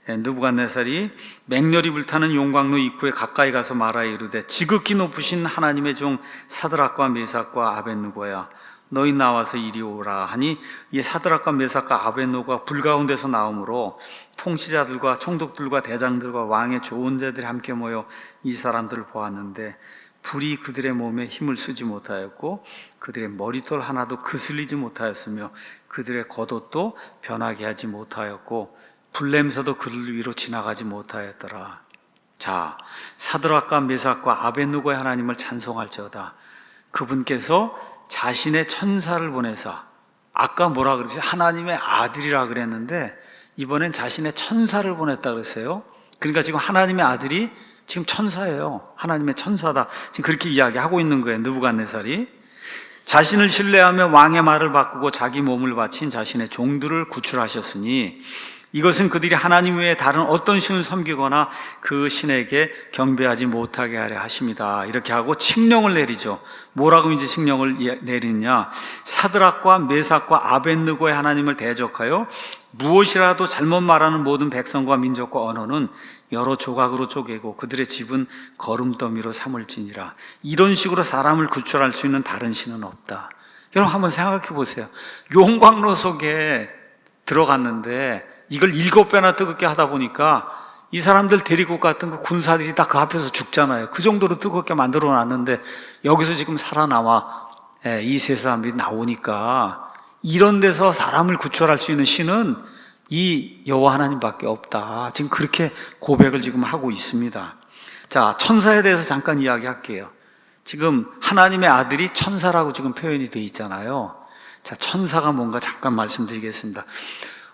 [SPEAKER 1] 느부갓네살이 맹렬히 불타는 용광로 입구에 가까이 가서 말하여 이르되 지극히 높으신 하나님의 종 사드락과 메삭과 아벳느고야 너희 나와서 이리 오라 하니 이 사드락과 메삭과 아벳느고가 불 가운데서 나오므로 통치자들과 총독들과 대장들과 왕의 좋은 자들이 함께 모여 이 사람들을 보았는데 불이 그들의 몸에 힘을 쓰지 못하였고 그들의 머리털 하나도 그슬리지 못하였으며 그들의 겉옷도 변하게 하지 못하였고 불냄새도 그들 위로 지나가지 못하였더라. 자, 사드락과 메삭과 아벳느고의 하나님을 찬송할지어다. 그분께서 자신의 천사를 보내사, 아까 뭐라 그러지? 하나님의 아들이라 그랬는데 이번엔 자신의 천사를 보냈다 그랬어요. 그러니까 지금 하나님의 아들이 지금 천사예요. 하나님의 천사다. 지금 그렇게 이야기하고 있는 거예요. 느부갓네살이 자신을 신뢰하며 왕의 말을 바꾸고 자기 몸을 바친 자신의 종들을 구출하셨으니 이것은 그들이 하나님 외에 다른 어떤 신을 섬기거나 그 신에게 경배하지 못하게 하려 하십니다. 이렇게 하고 칙령을 내리죠. 뭐라고 이제 칙령을 내리냐? 사드락과 메삭과 아벳느고의 하나님을 대적하여 무엇이라도 잘못 말하는 모든 백성과 민족과 언어는 여러 조각으로 쪼개고 그들의 집은 거름더미로 삼을지니라. 이런 식으로 사람을 구출할 수 있는 다른 신은 없다. 여러분 한번 생각해 보세요. 용광로 속에 들어갔는데 이걸 7배나 뜨겁게 하다 보니까 이 사람들 데리고 갔던 그 군사들이 다 그 앞에서 죽잖아요. 그 정도로 뜨겁게 만들어 놨는데 여기서 지금 살아남아 이 세 사람들이 나오니까 이런 데서 사람을 구출할 수 있는 신은 이 여호와 하나님밖에 없다. 지금 그렇게 고백을 지금 하고 있습니다. 자, 천사에 대해서 잠깐 이야기할게요. 지금 하나님의 아들이 천사라고 지금 표현이 되어 있잖아요. 자, 천사가 뭔가 잠깐 말씀드리겠습니다.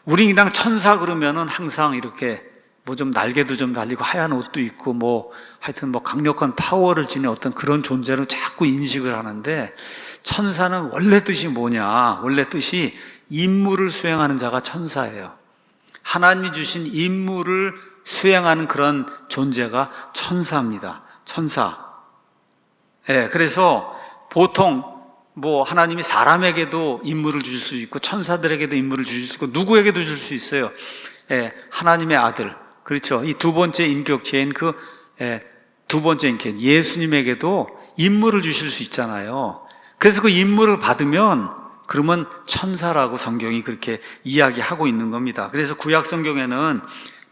[SPEAKER 1] 우리 그냥 천사 그러면은 항상 이렇게 뭐 좀 날개도 좀 달리고 하얀 옷도 입고 뭐 하여튼 뭐 강력한 파워를 지닌 어떤 그런 존재로 자꾸 인식을 하는데 천사는 원래 뜻이 뭐냐? 원래 뜻이 임무를 수행하는 자가 천사예요. 하나님이 주신 임무를 수행하는 그런 존재가 천사입니다. 천사. 그래서 보통 뭐 하나님이 사람에게도 임무를 주실 수 있고 천사들에게도 임무를 주실 수 있고 누구에게도 줄 수 있어요. 하나님의 아들, 그렇죠. 이 두 번째 인격체인 그 두 번째 인격 예수님에게도 임무를 주실 수 있잖아요. 그래서 그 임무를 받으면 그러면 천사라고 성경이 그렇게 이야기하고 있는 겁니다. 그래서 구약 성경에는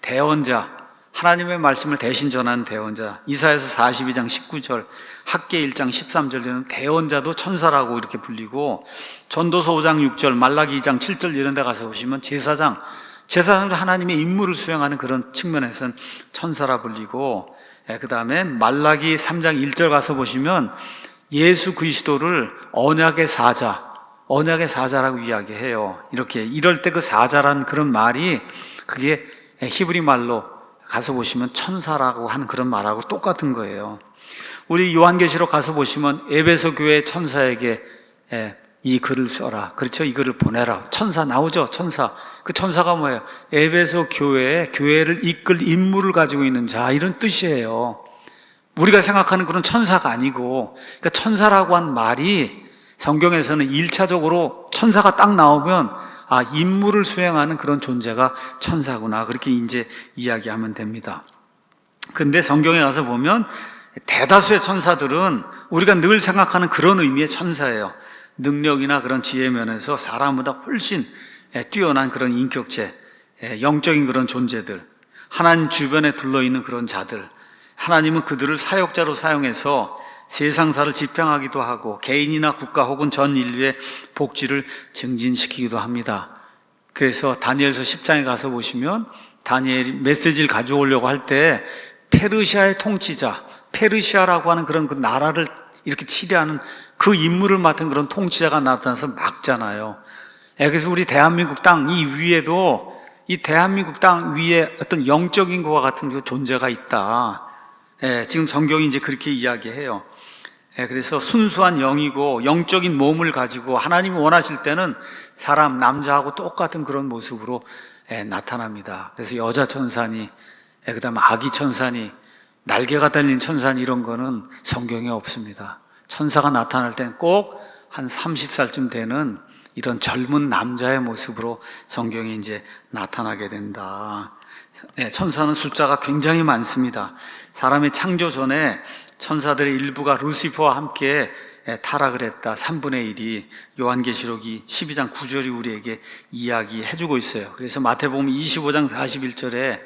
[SPEAKER 1] 대언자, 하나님의 말씀을 대신 전하는 대언자, 이사야서 42장 19절, 학개 1장 13절 되는 대언자도 천사라고 이렇게 불리고, 전도서 5장 6절, 말라기 2장 7절 이런 데 가서 보시면 제사장도 하나님의 임무를 수행하는 그런 측면에서는 천사라 불리고, 그 다음에 말라기 3장 1절 가서 보시면 예수 그리스도를 언약의 사자라고 이야기해요. 이럴 때 그 사자라는 그런 말이 그게 히브리 말로 가서 보시면 천사라고 하는 그런 말하고 똑같은 거예요. 우리 요한계시록 가서 보시면 에베소 교회 천사에게 이 글을 써라. 그렇죠? 이 글을 보내라. 천사 나오죠? 천사. 그 천사가 뭐예요? 에베소 교회를 이끌 임무를 가지고 있는 자, 이런 뜻이에요. 우리가 생각하는 그런 천사가 아니고, 그러니까 천사라고 한 말이 성경에서는 1차적으로 천사가 딱 나오면 임무를 수행하는 그런 존재가 천사구나. 그렇게 이제 이야기하면 됩니다. 근데 성경에 가서 보면 대다수의 천사들은 우리가 늘 생각하는 그런 의미의 천사예요. 능력이나 그런 지혜 면에서 사람보다 훨씬 뛰어난 그런 인격체, 영적인 그런 존재들, 하나님 주변에 둘러있는 그런 자들, 하나님은 그들을 사역자로 사용해서 세상사를 지평하기도 하고 개인이나 국가 혹은 전 인류의 복지를 증진시키기도 합니다. 그래서 다니엘서 10장에 가서 보시면 다니엘이 메시지를 가져오려고 할 때 페르시아의 통치자, 페르시아라고 하는 그런 그 나라를 이렇게 치리하는 그 임무를 맡은 그런 통치자가 나타나서 막잖아요. 그래서 우리 대한민국 땅 이 위에도 이 대한민국 땅 위에 어떤 영적인 것과 같은 그 존재가 있다. 지금 성경이 이제 그렇게 이야기해요. 그래서 순수한 영이고 영적인 몸을 가지고 하나님이 원하실 때는 사람, 남자하고 똑같은 그런 모습으로 나타납니다. 그래서 여자 천사니, 그 다음에 아기 천사니, 날개가 달린 천사니 이런 거는 성경에 없습니다. 천사가 나타날 땐 꼭 한 30살쯤 되는 이런 젊은 남자의 모습으로 성경에 이제 나타나게 된다. 천사는 숫자가 굉장히 많습니다. 사람의 창조 전에 천사들의 일부가 루시퍼와 함께 타락을 했다. 3분의 1이 요한계시록이 12장 9절이 우리에게 이야기해주고 있어요. 그래서 마태복음 25장 41절에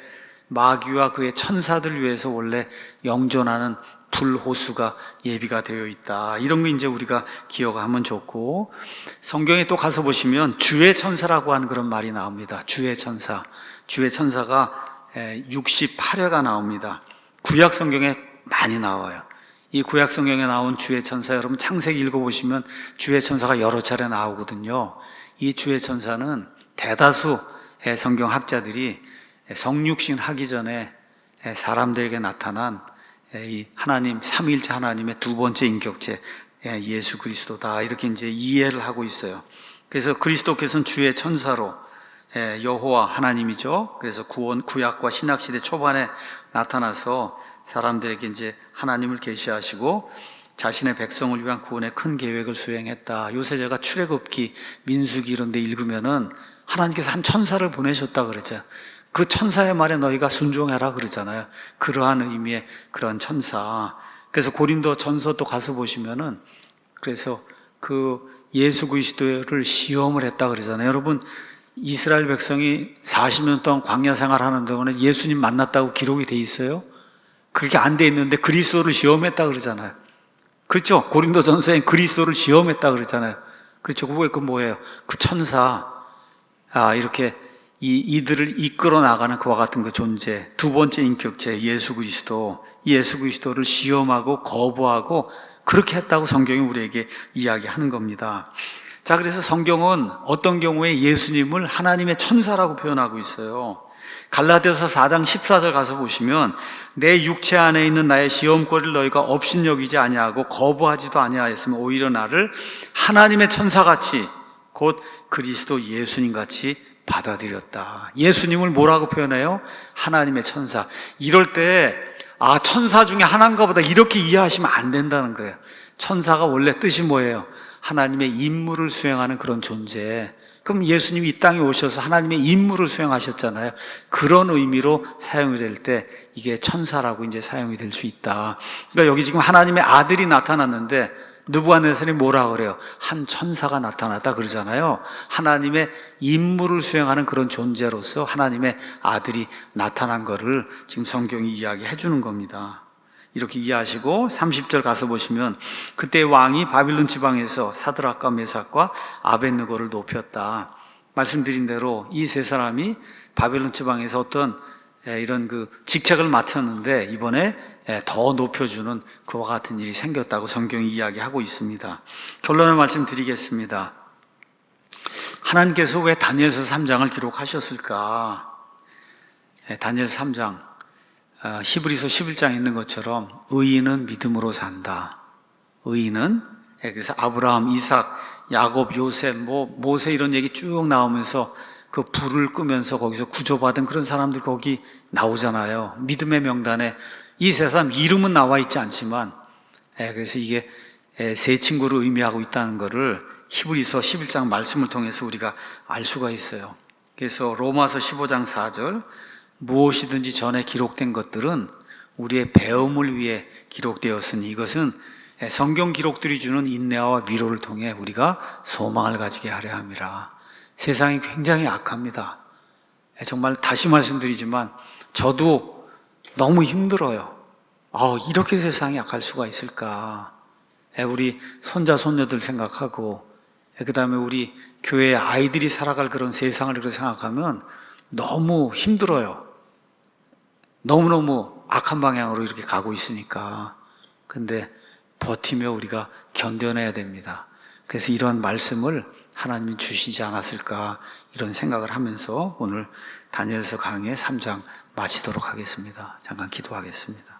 [SPEAKER 1] 마귀와 그의 천사들 위해서 원래 영존하는 불호수가 예비가 되어 있다. 이런 거 이제 우리가 기억하면 좋고, 성경에 또 가서 보시면 주의 천사라고 하는 그런 말이 나옵니다. 주의 천사. 주의 천사가 68회가 나옵니다. 구약 성경에 많이 나와요. 이 구약 성경에 나온 주의 천사, 여러분 창세기 읽어보시면 주의 천사가 여러 차례 나오거든요. 이 주의 천사는 대다수 성경 학자들이 성육신 하기 전에 사람들에게 나타난 이 하나님, 삼위일체 하나님의 두 번째 인격체 예수 그리스도다, 이렇게 이제 이해를 하고 있어요. 그래서 그리스도께서는 주의 천사로 여호와 하나님이죠. 그래서 구약과 신약 시대 초반에 나타나서 사람들에게 이제 하나님을 계시하시고 자신의 백성을 위한 구원의 큰 계획을 수행했다. 요새 제가 출애굽기, 민수기 이런 데 읽으면은 하나님께서 한 천사를 보내셨다 그러죠. 그 천사의 말에 너희가 순종해라 그러잖아요. 그러한 의미의 그런 천사. 그래서 고린도 전서 또 가서 보시면은 그래서 그 예수 그리스도를 시험을 했다 그러잖아요. 여러분, 이스라엘 백성이 40년 동안 광야 생활하는 동안에 예수님 만났다고 기록이 돼 있어요? 그렇게 안 돼 있는데 그리스도를 시험했다 그러잖아요. 그렇죠? 고린도 전서에 그리스도를 시험했다 그러잖아요. 그렇죠? 그게 뭐예요? 그 천사. 이렇게 이들을 이끌어 나가는 그와 같은 그 존재, 두 번째 인격체 예수 그리스도를 시험하고 거부하고 그렇게 했다고 성경이 우리에게 이야기하는 겁니다. 자, 그래서 성경은 어떤 경우에 예수님을 하나님의 천사라고 표현하고 있어요. 갈라디아서 4장 14절 가서 보시면 내 육체 안에 있는 나의 시험거리를 너희가 업신여기지 아니하고 거부하지도 아니하였으면 오히려 나를 하나님의 천사같이 곧 그리스도 예수님같이 받아들였다. 예수님을 뭐라고 표현해요? 하나님의 천사. 이럴 때 천사 중에 하나인가 보다 이렇게 이해하시면 안 된다는 거예요. 천사가 원래 뜻이 뭐예요? 하나님의 임무를 수행하는 그런 존재. 그럼 예수님이 이 땅에 오셔서 하나님의 임무를 수행하셨잖아요. 그런 의미로 사용이 될 때 이게 천사라고 이제 사용이 될 수 있다. 그러니까 여기 지금 하나님의 아들이 나타났는데 느부갓네살이 뭐라 그래요? 한 천사가 나타났다 그러잖아요. 하나님의 임무를 수행하는 그런 존재로서 하나님의 아들이 나타난 거를 지금 성경이 이야기해 주는 겁니다. 이렇게 이해하시고 30절 가서 보시면 그때 왕이 바빌론 지방에서 사드락과 메삭과 아벳느고를 높였다. 말씀드린 대로 이 세 사람이 바빌론 지방에서 어떤 이런 그 직책을 맡았는데 이번에 더 높여주는 그와 같은 일이 생겼다고 성경이 이야기하고 있습니다. 결론을 말씀드리겠습니다. 하나님께서 왜 다니엘서 3장을 기록하셨을까? 다니엘서 3장, 히브리서 11장에 있는 것처럼 의인은 믿음으로 산다. 의인은, 그래서 아브라함, 이삭, 야곱, 요셉, 모세 이런 얘기 쭉 나오면서 그 불을 끄면서 거기서 구조받은 그런 사람들 거기 나오잖아요. 믿음의 명단에 이 세 사람 이름은 나와 있지 않지만, 그래서 이게 세 친구를 의미하고 있다는 것을 히브리서 11장 말씀을 통해서 우리가 알 수가 있어요. 그래서 로마서 15장 4절, 무엇이든지 전에 기록된 것들은 우리의 배움을 위해 기록되었으니 이것은 성경 기록들이 주는 인내와 위로를 통해 우리가 소망을 가지게 하려 함이라. 세상이 굉장히 악합니다. 정말 다시 말씀드리지만 저도 너무 힘들어요. 이렇게 세상이 악할 수가 있을까. 우리 손자 손녀들 생각하고 그 다음에 우리 교회의 아이들이 살아갈 그런 세상을 그렇게 생각하면 너무 힘들어요. 너무너무 악한 방향으로 이렇게 가고 있으니까. 근데 버티며 우리가 견뎌내야 됩니다. 그래서 이러한 말씀을 하나님이 주시지 않았을까 이런 생각을 하면서 오늘 다니엘서 강의 3장 마치도록 하겠습니다. 잠깐 기도하겠습니다.